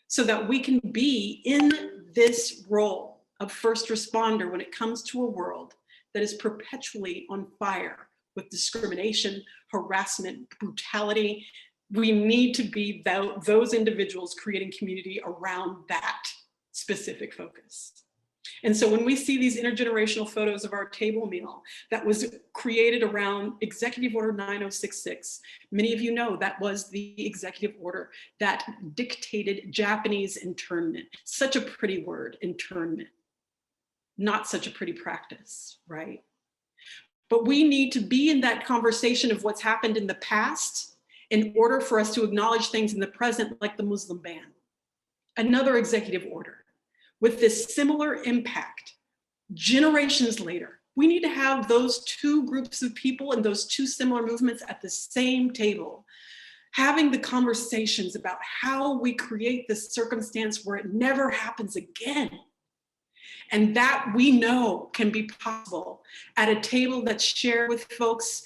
so that we can be in this role of first responder when it comes to a world that is perpetually on fire with discrimination, harassment, brutality. We need to be those individuals creating community around that specific focus. And so when we see these intergenerational photos of our table meal that was created around Executive Order 9066, many of you know that was the executive order that dictated Japanese internment. Such a pretty word, internment. Not such a pretty practice, right? But we need to be in that conversation of what's happened in the past in order for us to acknowledge things in the present, like the Muslim ban. Another executive order with this similar impact, generations later. We need to have those 2 groups of people and those 2 similar movements at the same table, having the conversations about how we create this circumstance where it never happens again. And that we know can be possible at a table that's shared with folks,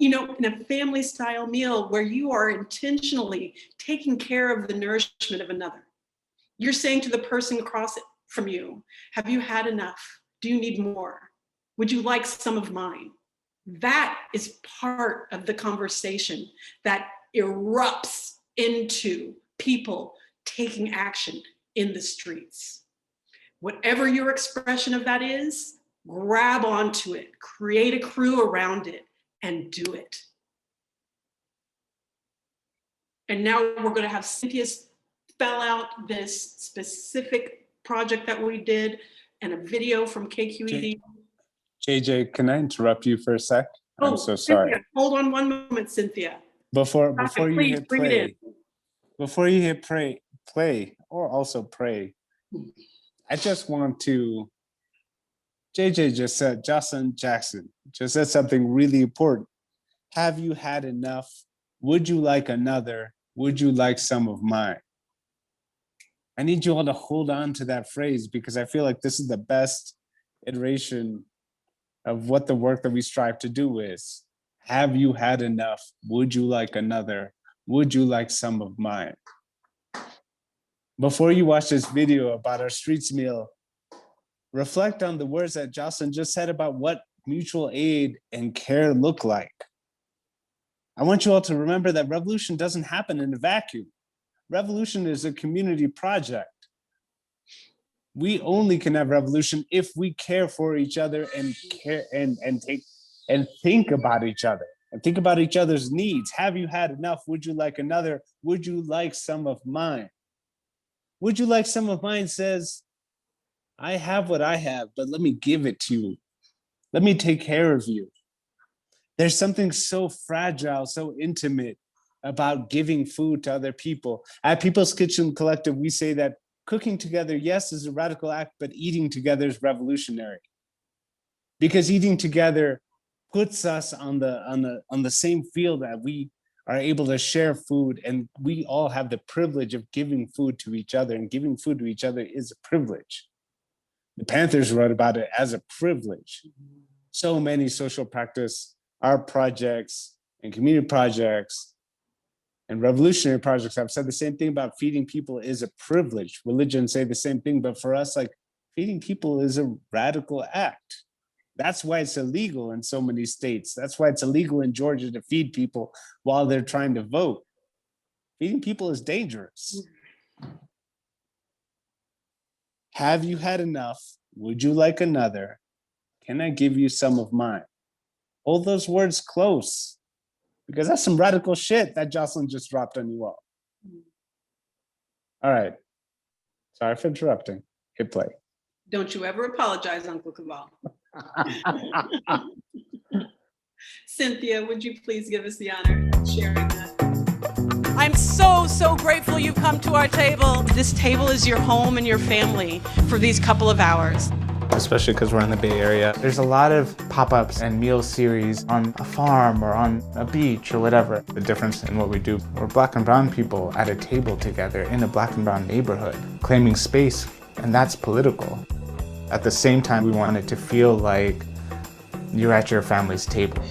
in a family style meal where you are intentionally taking care of the nourishment of another. You're saying to the person across from you, have you had enough? Do you need more? Would you like some of mine? That is part of the conversation that erupts into people taking action in the streets. Whatever your expression of that is, grab onto it, create a crew around it, and do it. And now we're going to have Cynthia spell out this specific project that we did and a video from KQED. JJ, can I interrupt you for a sec? I'm so sorry. Cynthia, hold on one moment, Cynthia. Before you Please hit bring it in. play, before you hit play, or also pray, I just want to, JJ just said, Jocelyn Jackson just said something really important. Have you had enough? Would you like another? Would you like some of mine? I need you all to hold on to that phrase because I feel like this is the best iteration of what the work that we strive to do is. Have you had enough? Would you like another? Would you like some of mine? Before you watch this video about our streets meal, reflect on the words that Jocelyn just said about what mutual aid and care look like. I want you all to remember that revolution doesn't happen in a vacuum. Revolution is a community project. We only can have revolution if we care for each other and care and think about each other and think about each other's needs. Have you had enough? Would you like another? Would you like some of mine? Would you like some of mine says, I have what I have, but let me give it to you. Let me take care of you. There's something so fragile, so intimate about giving food to other people. At People's Kitchen Collective, we say that cooking together, yes, is a radical act, but eating together is revolutionary. Because eating together puts us on the same field that we are able to share food, and we all have the privilege of giving food to each other, and giving food to each other is a privilege. The Panthers wrote about it as a privilege. So many social practice, art projects, and community projects, and revolutionary projects have said the same thing about feeding people is a privilege. Religions say the same thing, but for us, like, feeding people is a radical act. That's why it's illegal in so many states. That's why it's illegal in Georgia to feed people while they're trying to vote. Feeding people is dangerous. Have you had enough? Would you like another? Can I give you some of mine? Hold those words close, because that's some radical shit that Jocelyn just dropped on you all. All right. Sorry for interrupting. Hit play. Don't you ever apologize, Uncle Keval. Cynthia, would you please give us the honor of sharing that? I'm so grateful you've come to our table. This table is your home and your family for these couple of hours. Especially because we're in the Bay Area. There's a lot of pop-ups and meal series on a farm or on a beach or whatever. The difference in what we do, we're Black and brown people at a table together in a Black and brown neighborhood, claiming space, and that's political. At the same time, we want it to feel like you're at your family's table.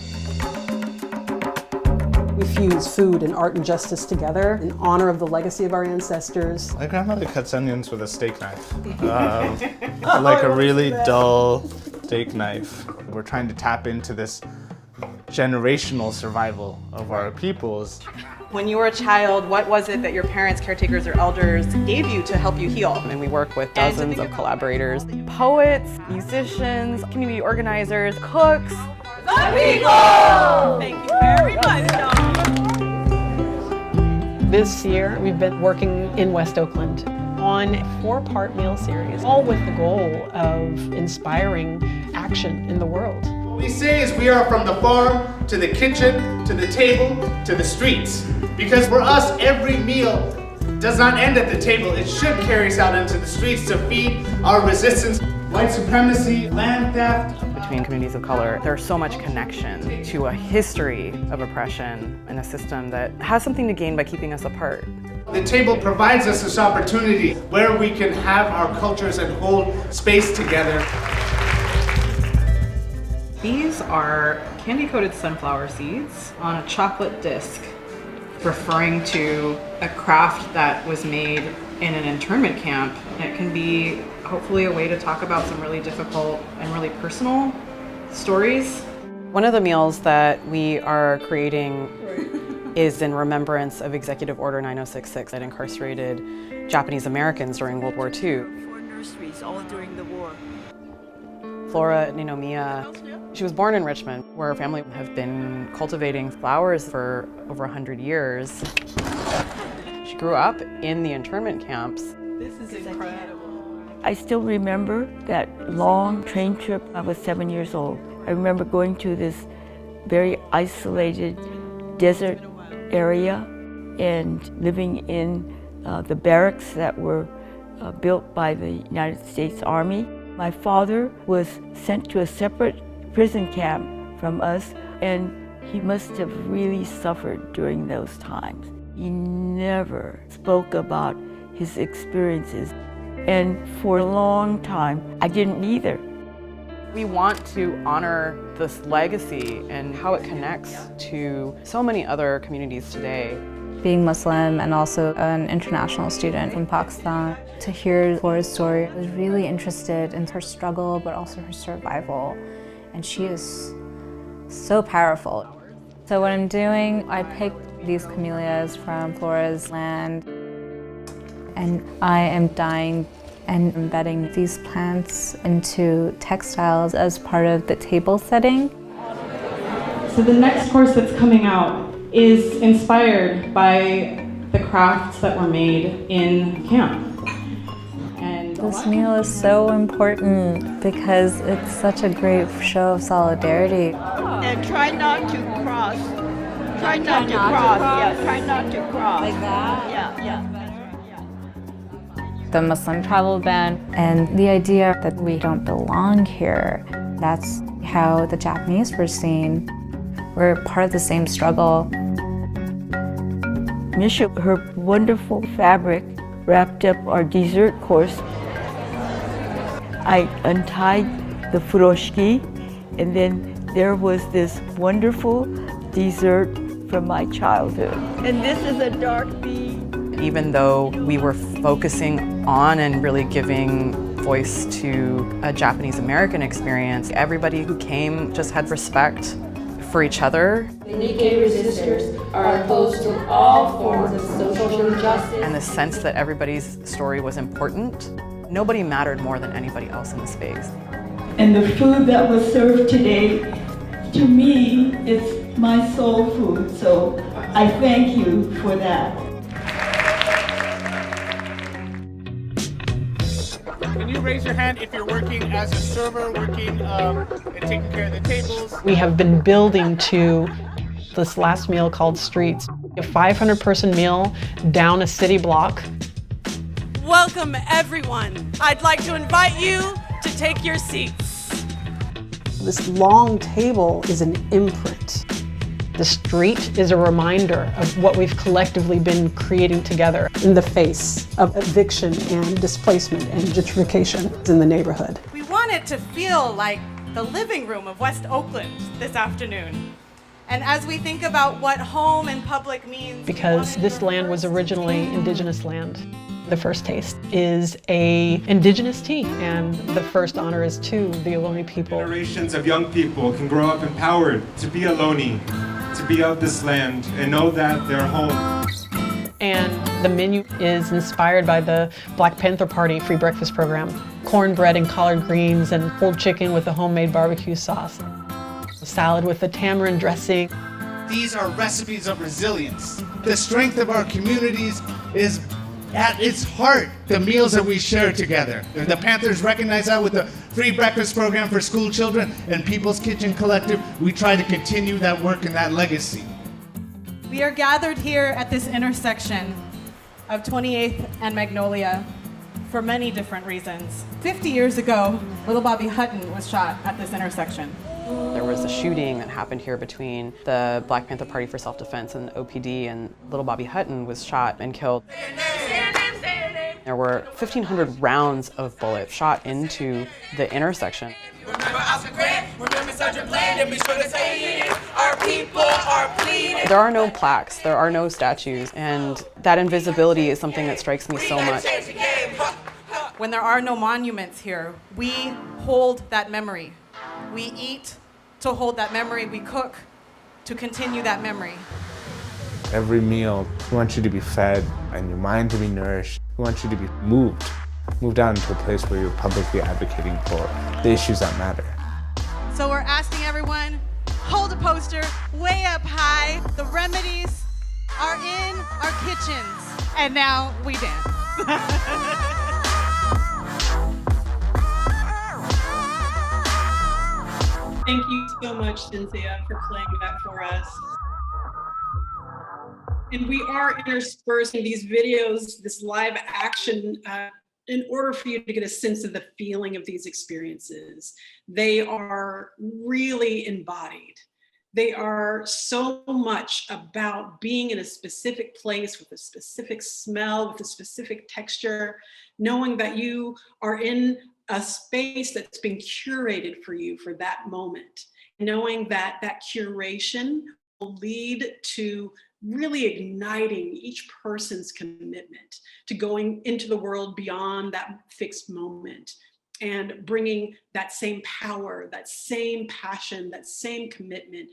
We fuse food and art and justice together in honor of the legacy of our ancestors. My grandmother cuts onions with a steak knife. Like a really dull steak knife. We're trying to tap into this generational survival of our peoples. When you were a child, what was it that your parents, caretakers, or elders gave you to help you heal? And we work with dozens of collaborators. Poets, musicians, community organizers, cooks. The people! Thank you very much, Dawn. This year, we've been working in West Oakland on a 4-part meal series, all with the goal of inspiring action in the world. What we say is we are from the farm to the kitchen, to the table, to the streets. Because for us, every meal does not end at the table. It should carry us out into the streets to feed our resistance. White supremacy, land theft. Between communities of color, there's so much connection to a history of oppression and a system that has something to gain by keeping us apart. The table provides us this opportunity where we can have our cultures and hold space together. These are candy-coated sunflower seeds on a chocolate disc, referring to a craft that was made in an internment camp. It can be hopefully a way to talk about some really difficult and really personal stories. One of the meals that we are creating is in remembrance of Executive Order 9066 that incarcerated Japanese Americans during World War II. 4 nurseries all during the war. Flora Ninomiya, she was born in Richmond, where her family have been cultivating flowers for over 100 years. She grew up in the internment camps. This is incredible. I still remember that long train trip. I was 7 years old. I remember going to this very isolated desert area and living in the barracks that were built by the United States Army. My father was sent to a separate prison camp from us, and he must have really suffered during those times. He never spoke about his experiences, and for a long time, I didn't either. We want to honor this legacy and how it connects to so many other communities today. Being Muslim and also an international student from Pakistan, to hear Flora's story, I was really interested in her struggle, but also her survival. And she is so powerful. So what I'm doing, I picked these camellias from Flora's land, and I am dyeing and embedding these plants into textiles as part of the table setting. So the next course that's coming out is inspired by the crafts that were made in camp. And this meal is so important because it's such a great show of solidarity. And try not to cross. Try not to cross. Yeah, try not to cross. Like that? Yeah. The Muslim travel ban and the idea that we don't belong here. That's how the Japanese were seen. We're part of the same struggle. Misha, her wonderful fabric, wrapped up our dessert course. I untied the furoshki, and then there was this wonderful dessert from my childhood. And this is a dark bead. Even though we were focusing on and really giving voice to a Japanese American experience, everybody who came just had respect for each other. The Nikkei resistors are opposed to all forms of social injustice. And the sense that everybody's story was important. Nobody mattered more than anybody else in the space. And the food that was served today, to me, is my soul food. So I thank you for that. Can you raise your hand if you're working as a server, working and taking care of the tables? We have been building to this last meal called Streets, a 500-person meal down a city block. Welcome, everyone. I'd like to invite you to take your seats. This long table is an imprint. The street is a reminder of what we've collectively been creating together in the face of eviction and displacement and gentrification in the neighborhood. We want it to feel like the living room of West Oakland this afternoon. And as we think about what home and public means... Because this land was originally indigenous land. The first taste is a indigenous tea, and the first honor is to the Ohlone people. Generations of young people can grow up empowered to be Ohlone, to be of this land, and know that they're home. And the menu is inspired by the Black Panther Party free breakfast program. Cornbread and collard greens and pulled chicken with a homemade barbecue sauce. A salad with the tamarind dressing. These are recipes of resilience. The strength of our communities is at its heart the meals that we share together. The Panthers recognize that with the free breakfast program for school children and People's Kitchen Collective. We try to continue that work and that legacy. We are gathered here at this intersection of 28th and Magnolia for many different reasons. 50 years ago, little Bobby Hutton was shot at this intersection. There was a shooting that happened here between the Black Panther Party for Self-Defense and OPD, and little Bobby Hutton was shot and killed. There were 1,500 rounds of bullets shot into the intersection. There are no plaques, there are no statues, and that invisibility is something that strikes me so much. When there are no monuments here, we hold that memory. We eat to hold that memory. We cook to continue that memory. Every meal, we want you to be fed and your mind to be nourished. We want you to be moved out into a place where you're publicly advocating for the issues that matter. So we're asking everyone, hold a poster way up high. The remedies are in our kitchens. And now we dance. Thank you so much, Cynthia, for playing that for us. And we are interspersing these videos, this live action, in order for you to get a sense of the feeling of these experiences. They are really embodied. They are so much about being in a specific place with a specific smell, with a specific texture, knowing that you are in a space that's been curated for you for that moment, knowing that that curation will lead to really igniting each person's commitment to going into the world beyond that fixed moment and bringing that same power, that same passion, that same commitment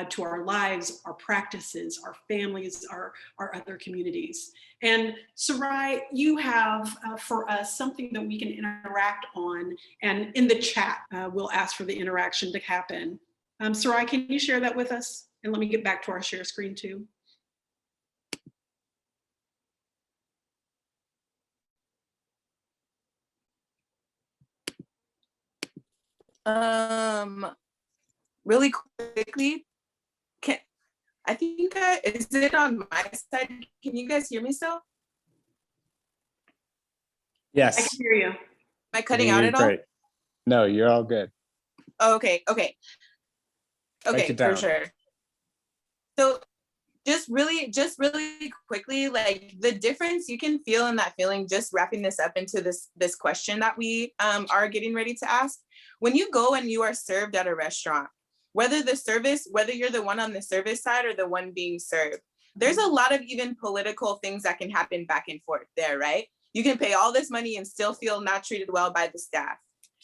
to our lives, our practices, our families, our other communities. And Sarai, you have for us something that we can interact on, and in the chat, we'll ask for the interaction to happen. Sarai, can you share that with us? And let me get back to our share screen too. Really quickly, I think, is it on my side? Can you guys hear me still? Yes. I can hear you. Am I cutting out at all? Great. No, you're all good. Oh, okay, for sure. So just really quickly, like the difference you can feel in that feeling, just wrapping this up into this question that we are getting ready to ask. When you go and you are served at a restaurant, whether you're the one on the service side or the one being served, there's a lot of even political things that can happen back and forth there, right? You can pay all this money and still feel not treated well by the staff.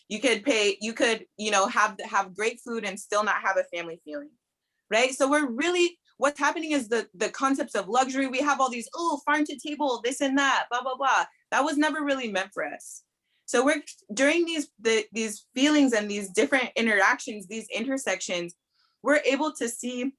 You could have great food and still not have a family feeling, right? So what's happening is the concepts of luxury. We have all these, farm to table, this and that, blah, blah, blah. That was never really meant for us. So we're during these feelings and these different interactions, these intersections, we're able to see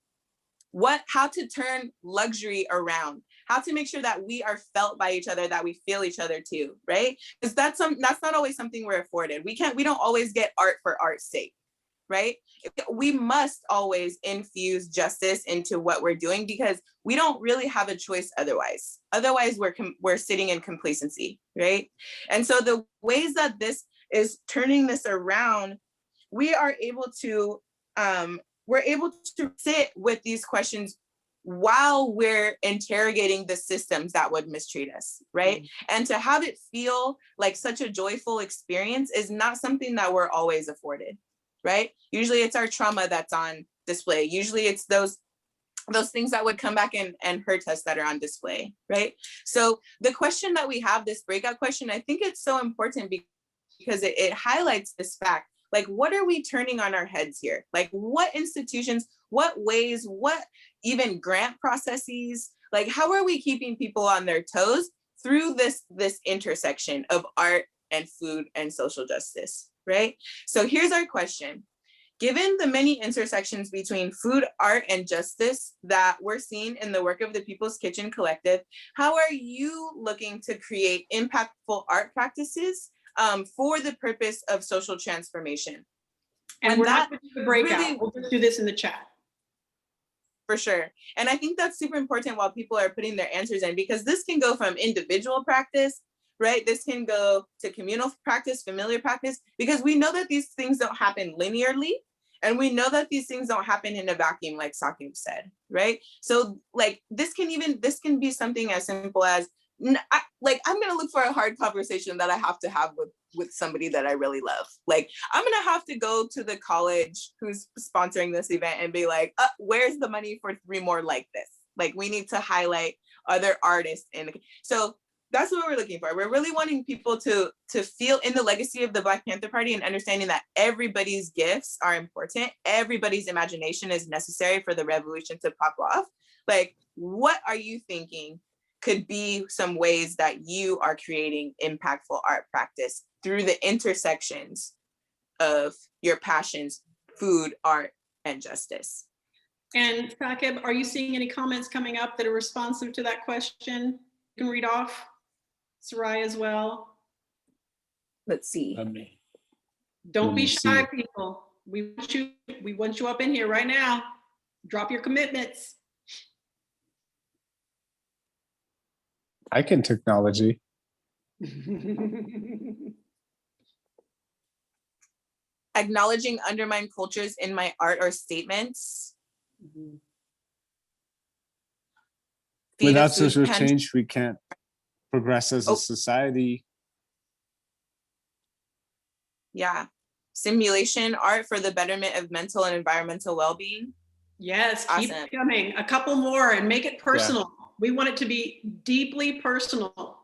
how to turn luxury around, how to make sure that we are felt by each other, that we feel each other too, right? Because that's not always something we're afforded. We don't always get art for art's sake, right? We must always infuse justice into what we're doing because we don't really have a choice otherwise. Otherwise, we're sitting in complacency, right? And so the ways that this is turning this around, we are able to sit with these questions while we're interrogating the systems that would mistreat us, right? Mm-hmm. And to have it feel like such a joyful experience is not something that we're always afforded, right? Usually it's our trauma that's on display. Usually it's those things that would come back and hurt us that are on display, right? So the question that we have, this breakout question, I think it's so important because it highlights this fact. Like, what are we turning on our heads here? Like, what institutions, what ways, what even grant processes, like how are we keeping people on their toes through this intersection of art and food and social justice, right? So here's our question. Given the many intersections between food, art, and justice that we're seeing in the work of the People's Kitchen Collective, how are you looking to create impactful art practices for the purpose of social transformation? And we're not going to do the breakout. Really, we'll just do this in the chat. For sure. And I think that's super important while people are putting their answers in, because this can go from individual practice, right? This can go to communal practice, familiar practice, because we know that these things don't happen linearly. And we know that these things don't happen in a vacuum, like Saqib said, right? So like this can be something as simple as, I'm gonna look for a hard conversation that I have to have with somebody that I really love. Like, I'm gonna have to go to the college who's sponsoring this event and be like, where's the money for 3 more like this? Like, we need to highlight other artists. So that's what we're looking for. We're really wanting people to feel in the legacy of the Black Panther Party and understanding that everybody's gifts are important. Everybody's imagination is necessary for the revolution to pop off. Like, what are you thinking could be some ways that you are creating impactful art practice through the intersections of your passions, food, art, and justice? And Saqib, are you seeing any comments coming up that are responsive to that question? You can read off. Sarai as well. Let's see. Don't be shy, people. We want you up in here right now. Drop your commitments. I can technology. Acknowledging undermined cultures in my art or statements. Without social change, we can't progress as a society. Yeah. Simulation art for the betterment of mental and environmental well-being. Yes, keep it coming. A couple more and make it personal. Yeah. We want it to be deeply personal.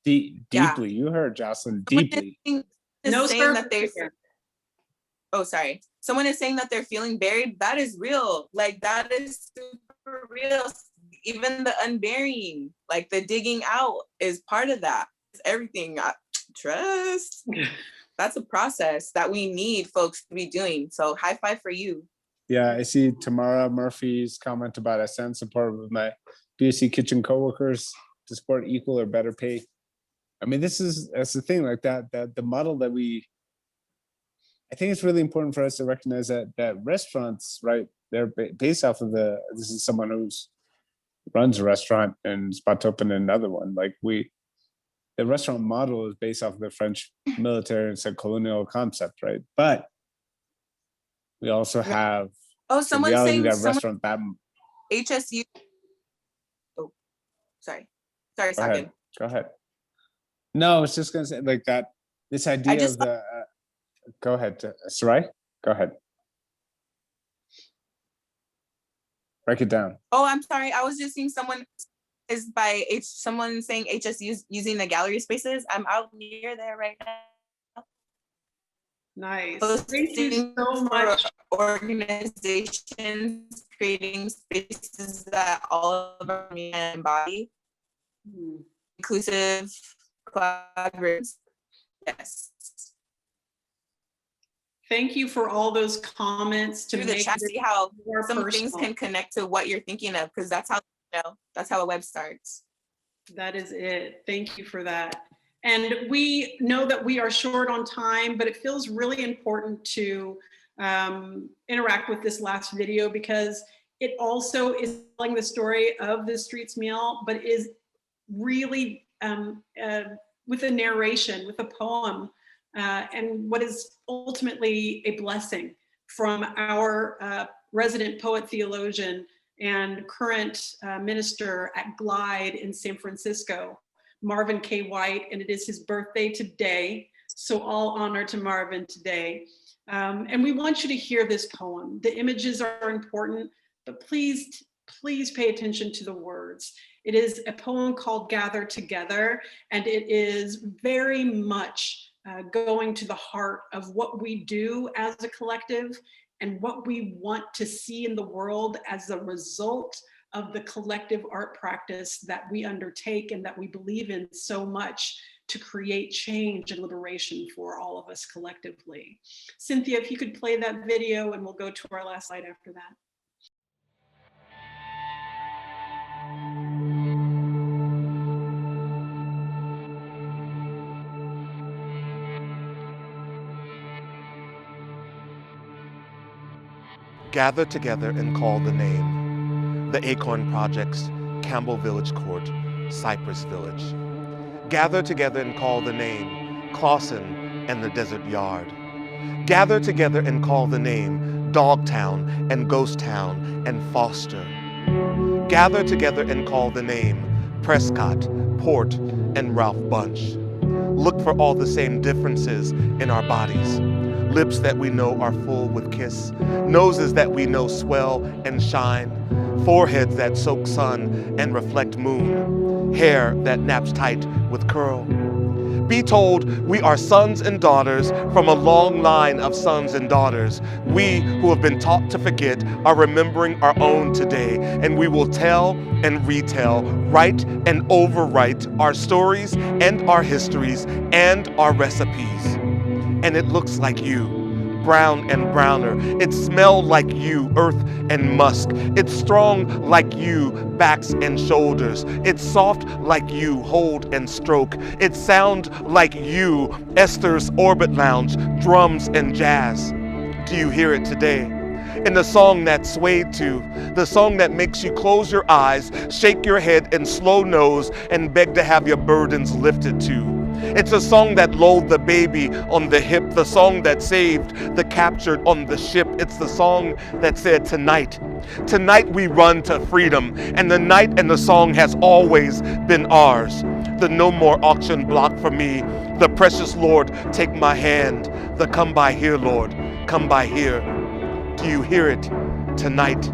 Deeply, you heard Jocelyn, deeply. No saying that oh, sorry. Someone is saying that they're feeling buried. That is real. Like, that is super real. Even the unburying, like the digging out is part of that. It's everything. Trust. That's a process that we need folks to be doing. So high five for you. Yeah, I see Tamara Murphy's comment about SN support with my BSC kitchen coworkers to support equal or better pay. I mean, that's the thing, like that the model that I think it's really important for us to recognize that restaurants, right, they're based off of this is someone who's runs a restaurant and is about to open another one. Like the restaurant model is based off of the French military and colonial concept, right? But we also have someone saying that restaurant that HSU. Oh, sorry, Go ahead. No, I was just gonna say like that. This idea of the. Go ahead, Sarai. Go ahead. Break it down. Oh, I'm sorry. I was just seeing someone saying HSU using the gallery spaces. I'm out near there right now. Nice. Thank you so much. Organizations creating spaces that all of our embody. Inclusive, collaborative. Yes. Thank you for all those comments to make chat, see how some things can connect to what you're thinking of, because that's how that's how a web starts. That is it. Thank you for that. And we know that we are short on time, but it feels really important to interact with this last video because it also is telling the story of the Streets meal, but is really with a narration, with a poem. And what is ultimately a blessing from our resident poet theologian and current minister at Glide in San Francisco, Marvin K. White, and it is his birthday today. So all honor to Marvin today. And we want you to hear this poem. The images are important, but please pay attention to the words. It is a poem called Gather Together, and it is very much going to the heart of what we do as a collective and what we want to see in the world as a result of the collective art practice that we undertake and that we believe in so much to create change and liberation for all of us collectively. Cynthia, if you could play that video and we'll go to our last slide after that. Gather together and call the name. The Acorn Project's Campbell Village Court, Cypress Village. Gather together and call the name. Clawson and the Desert Yard. Gather together and call the name. Dogtown and Ghost Town and Foster. Gather together and call the name. Prescott, Port, and Ralph Bunch. Look for all the same differences in our bodies. Lips that we know are full with kiss, noses that we know swell and shine, foreheads that soak sun and reflect moon, hair that naps tight with curl. Be told we are sons and daughters from a long line of sons and daughters. We who have been taught to forget are remembering our own today, and we will tell and retell, write and overwrite our stories and our histories and our recipes. And it looks like you, brown and browner. It smelled like you, earth and musk. It's strong like you, backs and shoulders. It's soft like you, hold and stroke. It sound like you, Esther's Orbit Lounge, drums and jazz. Do you hear it today? In the song that swayed to, the song that makes you close your eyes, shake your head and slow nose and beg to have your burdens lifted to. It's a song that lulled the baby on the hip, the song that saved the captured on the ship. It's the song that said, tonight we run to freedom, and the night and the song has always been ours. The no more auction block for me, the precious Lord, take my hand, the come by here, Lord, come by here. Do you hear it tonight?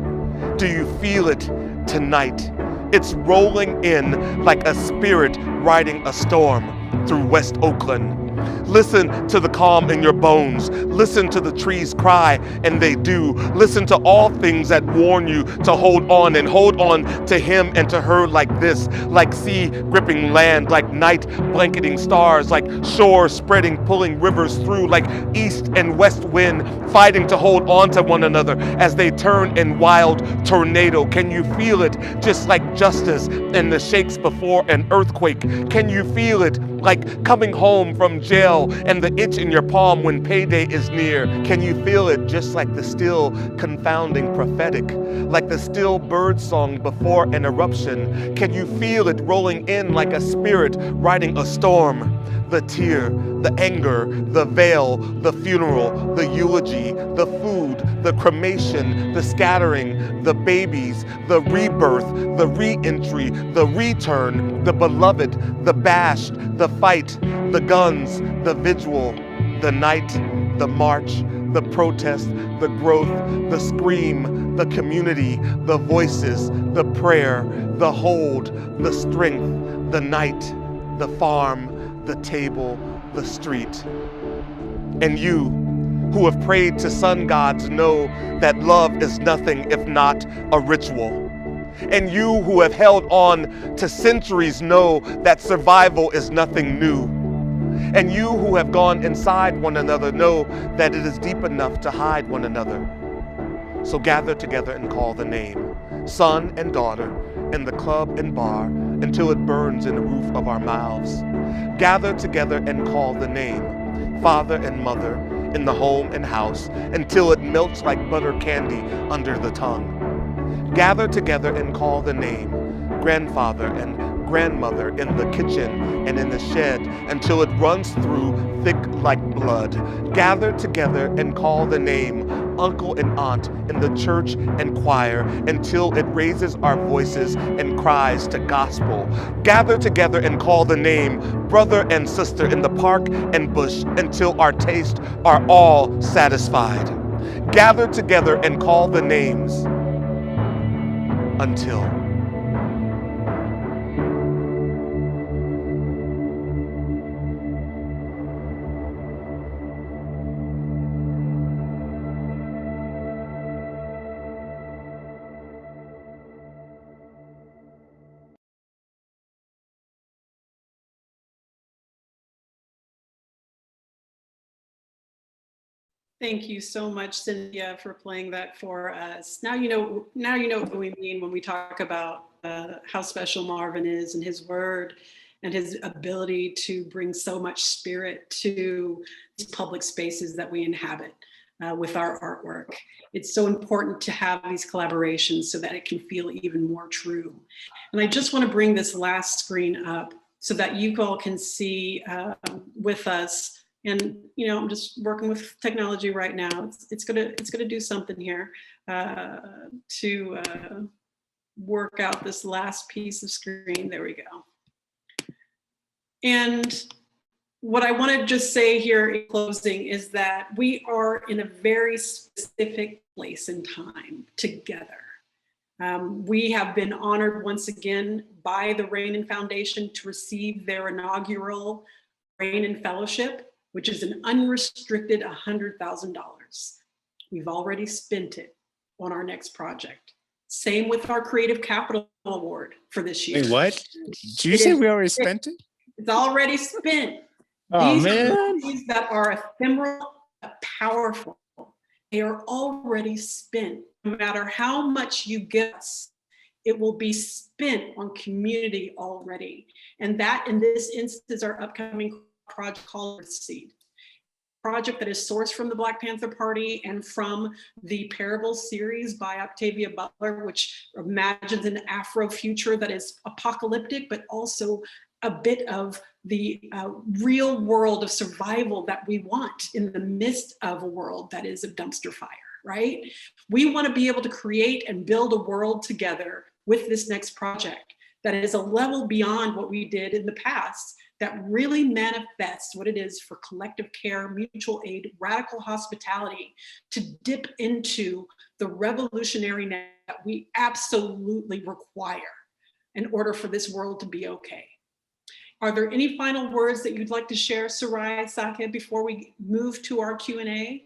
Do you feel it tonight? It's rolling in like a spirit riding a storm through West Oakland. Listen to the calm in your bones. Listen to the trees cry, and they do. Listen to all things that warn you to hold on, and hold on to him and to her like this, like sea gripping land, like night blanketing stars, like shore spreading, pulling rivers through, like east and west wind fighting to hold on to one another as they turn in wild tornado. Can you feel it just like justice and the shakes before an earthquake? Can you feel it like coming home from jail and the itch in your palm when payday is near? Can you feel it just like the still confounding prophetic, like the still bird song before an eruption? Can you feel it rolling in like a spirit riding a storm? The tear, the anger, the veil, the funeral, the eulogy, the food, the cremation, the scattering, the babies, the rebirth, the re-entry, the return, the beloved, the bashed, the fight, the guns, the vigil, the night, the march, the protest, the growth, the scream, the community, the voices, the prayer, the hold, the strength, the night, the farm, the table, the street. And you, who have prayed to sun gods, know that love is nothing if not a ritual. And you who have held on to centuries know that survival is nothing new. And you who have gone inside one another know that it is deep enough to hide one another. So gather together and call the name, son and daughter, in the club and bar, until it burns in the roof of our mouths. Gather together and call the name, father and mother, in the home and house, until it melts like butter candy under the tongue. Gather together and call the name, grandfather and grandmother, in the kitchen and in the shed, until it runs through thick like blood. Gather together and call the name, uncle and aunt, in the church and choir, until it raises our voices and cries to gospel. Gather together and call the name, brother and sister, in the park and bush, until our tastes are all satisfied. Gather together and call the names until. Thank you so much, Cynthia, for playing that for us. Now you know what we mean when we talk about how special Marvin is and his word and his ability to bring so much spirit to these public spaces that we inhabit with our artwork. It's so important to have these collaborations so that it can feel even more true. And I just want to bring this last screen up so that you all can see with us. And I'm just working with technology right now. It's gonna do something here to work out this last piece of screen. There we go. And what I want to just say here in closing is that we are in a very specific place and time together. We have been honored once again by the Rainin Foundation to receive their inaugural Rainin Fellowship, which is an unrestricted $100,000. We've already spent it on our next project. Same with our Creative Capital Award for this year. Wait, what? Did you say we already spent it? It's already spent. Oh, These man. are movies that are ephemeral, but powerful. They are already spent. No matter how much you give us, it will be spent on community already. And that, in this instance, our upcoming project called Seed. project that is sourced from the Black Panther Party and from the Parable series by Octavia Butler, which imagines an Afro future that is apocalyptic, but also a bit of the real world of survival that we want in the midst of a world that is a dumpster fire, right? We want to be able to create and build a world together with this next project that is a level beyond what we did in the past, that really manifests what it is for collective care, mutual aid, radical hospitality, to dip into the revolutionary net that we absolutely require in order for this world to be okay. Are there any final words that you'd like to share, Sarai, Saqib, before we move to our Q&A?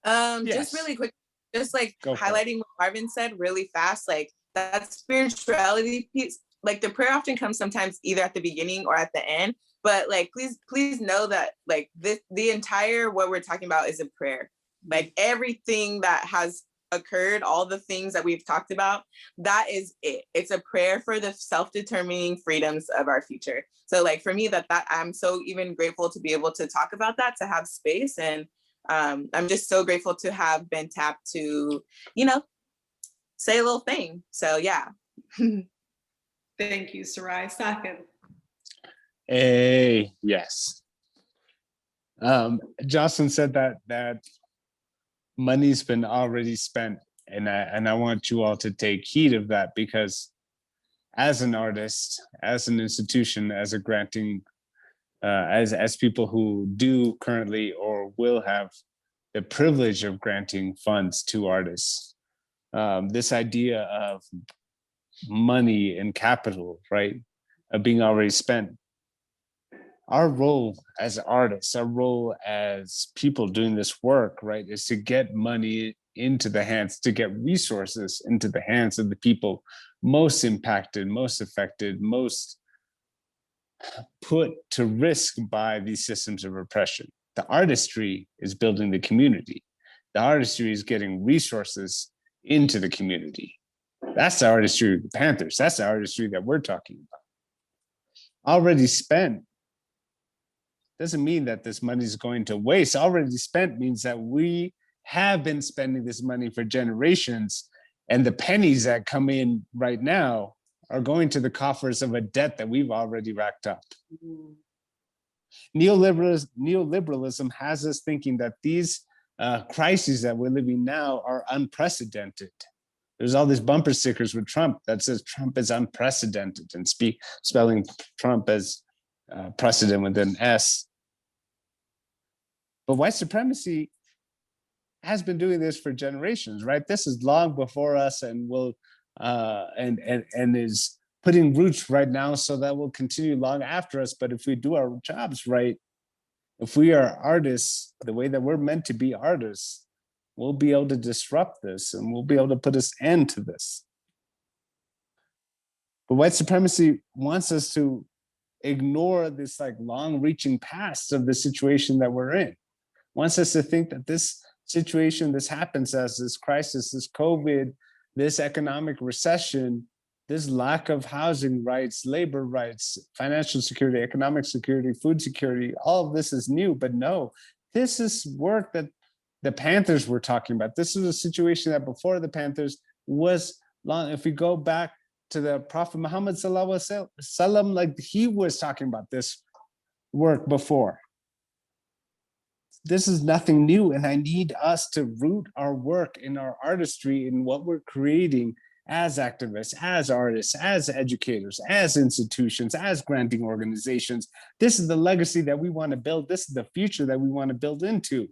Just really quick, just like highlighting what Marvin said really fast, like that spirituality piece, like the prayer often comes sometimes either at the beginning or at the end, but like please know that like the entire what we're talking about is a prayer. Like everything that has occurred, all the things that we've talked about, that is it. It's a prayer for the self-determining freedoms of our future. So like for me, that I'm so even grateful to be able to talk about that, to have space, and I'm just so grateful to have been tapped to, you know, say a little thing. So yeah. Thank you, Sarai. Saqib. Hey, yes. Jocelyn said that money's been already spent, and I want you all to take heed of that, because as an artist, as an institution, as a granting, as people who do currently or will have the privilege of granting funds to artists, this idea of money and capital, right, of being already spent. Our role as artists, our role as people doing this work, right, is to get money into the hands, to get resources into the hands of the people most impacted, most affected, most put to risk by these systems of repression. The artistry is building the community. The artistry is getting resources into the community. That's the artistry of the Panthers. That's the artistry that we're talking about. Already spent doesn't mean that this money is going to waste. Already spent means that we have been spending this money for generations, and the pennies that come in right now are going to the coffers of a debt that we've already racked up. Neoliberalism has us thinking that these crises that we're living now are unprecedented. There's all these bumper stickers with Trump that says Trump is unprecedented, and spelling Trump as precedent with an S. But white supremacy has been doing this for generations, right? This is long before us, and will and is putting roots right now, so that will continue long after us. But if we do our jobs right, if we are artists the way that we're meant to be artists, we'll be able to disrupt this, and we'll be able to put an end to this. But white supremacy wants us to ignore this like long-reaching past of the situation that we're in. Wants us to think that this situation, this happens as this crisis, this COVID, this economic recession, this lack of housing rights, labor rights, financial security, economic security, food security, all of this is new. But no, this is work that the Panthers were talking about. This is a situation that before the Panthers was long. If we go back to the Prophet Muhammad sallallahu alaihi wasallam, like he was talking about this work before. This is nothing new, and I need us to root our work in our artistry, in what we're creating as activists, as artists, as educators, as institutions, as granting organizations. This is the legacy that we want to build. This is the future that we want to build into.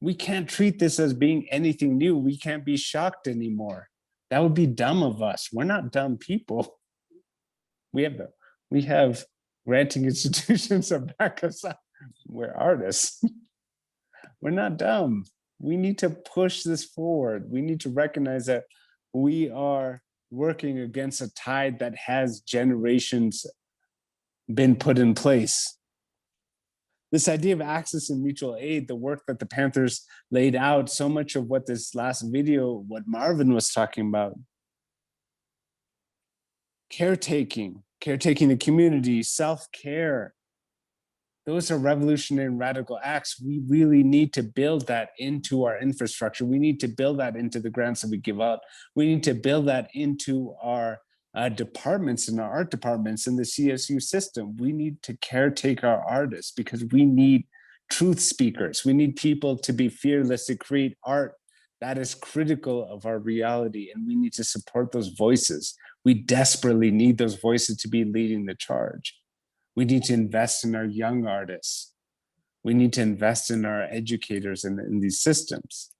We can't treat this as being anything new. We can't be shocked anymore. That would be dumb of us. We're not dumb people. We have granting institutions that back us up. We're artists. We're not dumb. We need to push this forward. We need to recognize that we are working against a tide that has generations been put in place. This idea of access and mutual aid, the work that the Panthers laid out, so much of what this last video, what Marvin was talking about, caretaking the community, self-care, Those are revolutionary and radical acts. We really need to build that into our infrastructure. We need to build that into the grants that we give out. We need to build that into our departments and our art departments in the CSU system. We need to caretake our artists because we need truth speakers. We need people to be fearless to create art that is critical of our reality, and we need to support those voices. We desperately need those voices to be leading the charge. We need to invest in our young artists. We need to invest in our educators in these systems.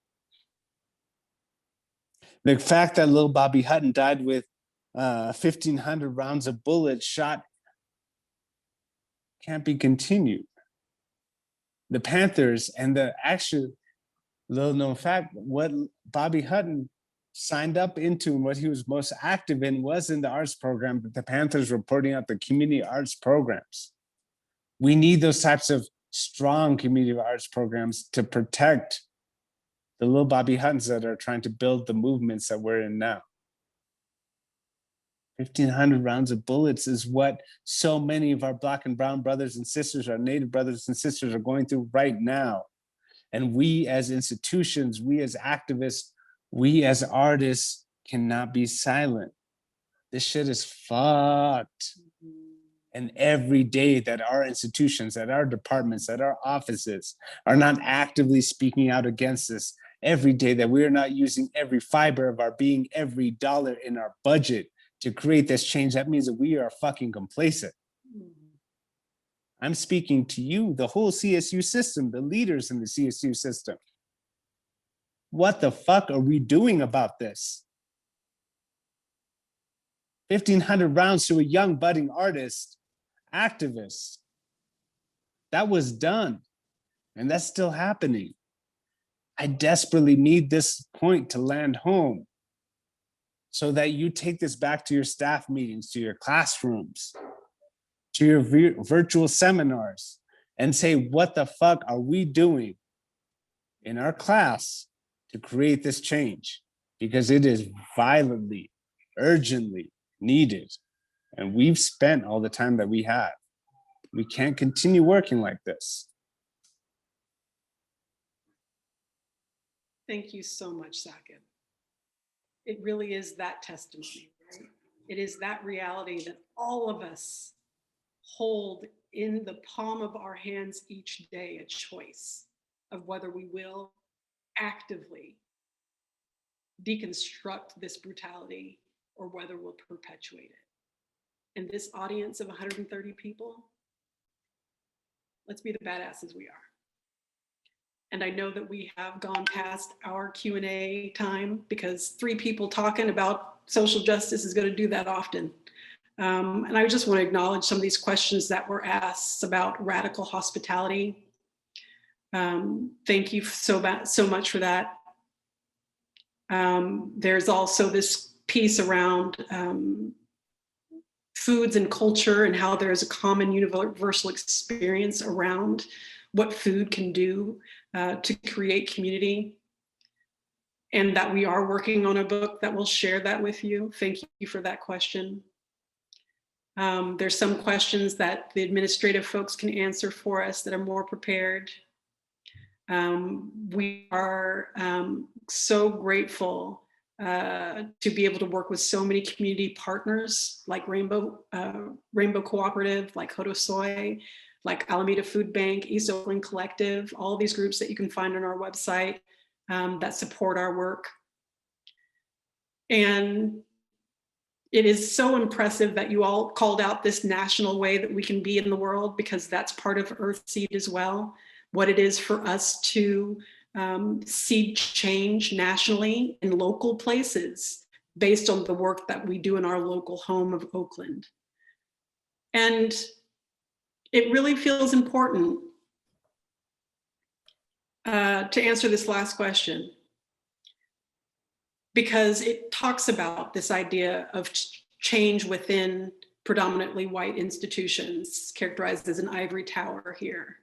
The fact that little Bobby Hutton died with 1,500 rounds of bullets shot can't be continued. The Panthers and the actual little known fact, what Bobby Hutton signed up into and what he was most active in was in the arts program, but the Panthers were putting out the community arts programs. We need those types of strong community arts programs to protect the little Bobby Huttons that are trying to build the movements that we're in now. 1,500 rounds of bullets is what so many of our Black and brown brothers and sisters, our Native brothers and sisters are going through right now. And we as institutions, we as activists, we as artists cannot be silent. This shit is fucked. And every day that our institutions, that our departments, that our offices are not actively speaking out against this, every day that we are not using every fiber of our being, every dollar in our budget to create this change, that means that we are fucking complacent. I'm speaking to you, the whole CSU system, the leaders in the CSU system. What the fuck are we doing about this? 1,500 rounds to a young budding artist, activist. That was done, and that's still happening. I desperately need this point to land home so that you take this back to your staff meetings, to your classrooms, to your virtual seminars, and say, what the fuck are we doing in our class to create this change? Because it is violently, urgently needed. And we've spent all the time that we have. We can't continue working like this. Thank you so much, Saqib. It really is that testimony, right? It is that reality that all of us hold in the palm of our hands each day, a choice of whether we will actively deconstruct this brutality or whether we'll perpetuate it. And this audience of 130 people, let's be the badasses we are. And I know that we have gone past our Q&A time because 3 people talking about social justice is going to do that often. And I just want to acknowledge some of these questions that were asked about radical hospitality. Thank you so much for that. There's also this piece around foods and culture and how there's a common universal experience around what food can do to create community. And that we are working on a book that will share that with you. Thank you for that question. There's some questions that the administrative folks can answer for us that are more prepared. We are so grateful to be able to work with so many community partners like Rainbow Cooperative, like Hodo Soy, like Alameda Food Bank, East Oakland Collective, all these groups that you can find on our website that support our work. And it is so impressive that you all called out this national way that we can be in the world, because that's part of Earthseed as well. What it is for us to seed change nationally in local places based on the work that we do in our local home of Oakland. And it really feels important to answer this last question, because it talks about this idea of change within predominantly white institutions, characterized as an ivory tower here.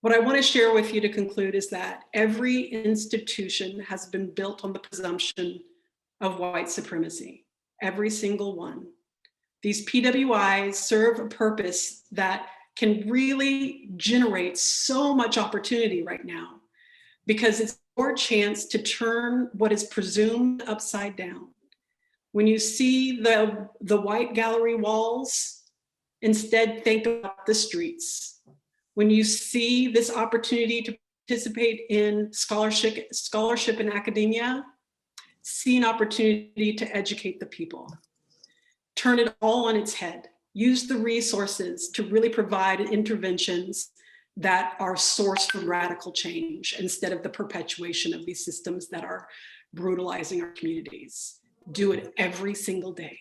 What I want to share with you to conclude is that every institution has been built on the presumption of white supremacy, every single one. These PWIs serve a purpose that can really generate so much opportunity right now, because it's your chance to turn what is presumed upside down. When you see the white gallery walls, instead think about the streets. When you see this opportunity to participate in scholarship in academia, see an opportunity to educate the people. Turn it all on its head. Use the resources to really provide interventions that are source for radical change instead of the perpetuation of these systems that are brutalizing our communities. Do it every single day.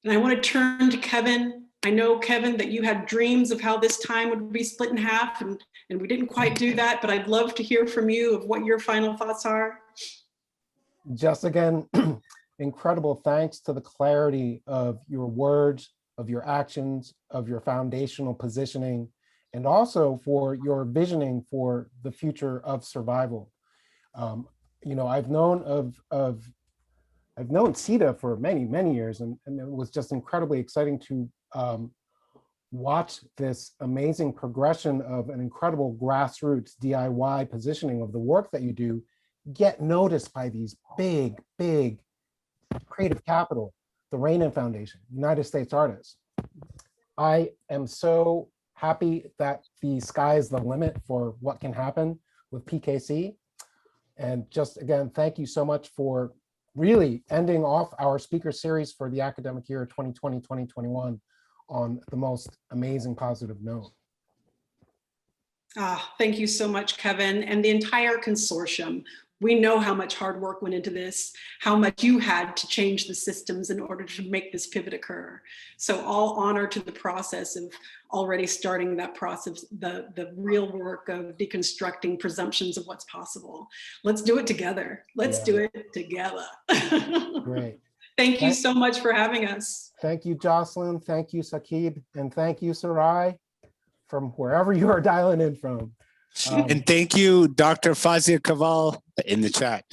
And I want to turn to Kevin. I know, Kevin, that you had dreams of how this time would be split in half, and we didn't quite do that, but I'd love to hear from you of what your final thoughts are. Just again, incredible thanks to the clarity of your words, of your actions, of your foundational positioning, and also for your visioning for the future of survival. You know, I've known Sita for many, many years, and it was just incredibly exciting to watch this amazing progression of an incredible grassroots DIY positioning of the work that you do get noticed by these big, big creative capital, the Rainin Foundation, United States artists. I am so happy that the sky is the limit for what can happen with PKC. And just again, thank you so much for really ending off our speaker series for the academic year 2020-2021 on the most amazing positive note. Thank you so much, Kevin, and the entire consortium. We know how much hard work went into this, how much you had to change the systems in order to make this pivot occur. So all honor to the process of already starting that process, the real work of deconstructing presumptions of what's possible. Let's do it together. Let's do it together. Great. Thank you so much for having us. Thank you, Jocelyn. Thank you, Saqib. And thank you, Sarai, from wherever you are dialing in from. And thank you, Dr. Sita Keval, in the chat.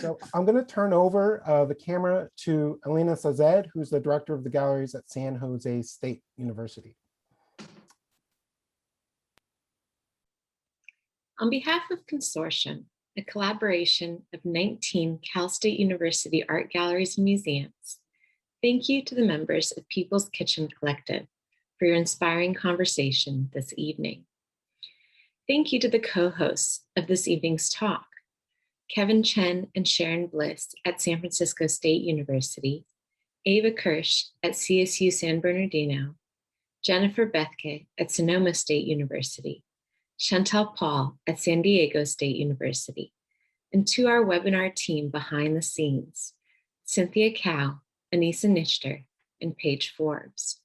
So I'm going to turn over the camera to Elena Sazed, who's the director of the galleries at San Jose State University. On behalf of Consortium, a collaboration of 19 Cal State University art galleries and museums, thank you to the members of People's Kitchen Collective for your inspiring conversation this evening. Thank you to the co-hosts of this evening's talk, Kevin Chen and Sharon Bliss at San Francisco State University, Ava Kirsch at CSU San Bernardino, Jennifer Bethke at Sonoma State University, Chantal Paul at San Diego State University, and to our webinar team behind the scenes, Cynthia Cow, Anissa Nichter, and Paige Forbes.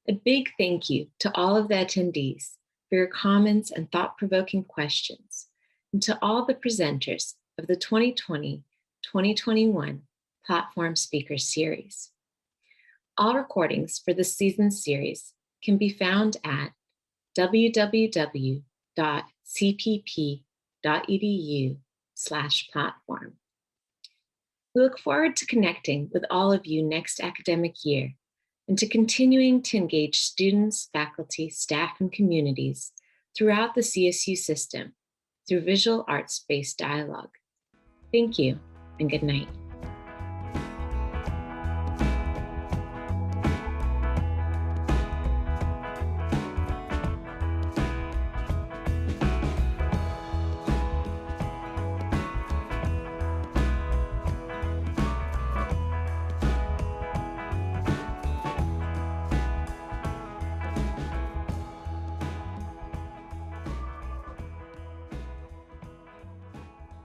A big thank you to all of the attendees for your comments and thought-provoking questions, and to all the presenters of the 2020-2021 Platform Speaker Series. All recordings for the season series can be found at www.cpp.edu/platform. We look forward to connecting with all of you next academic year and to continuing to engage students, faculty, staff, and communities throughout the CSU system through visual arts-based dialogue. Thank you and good night.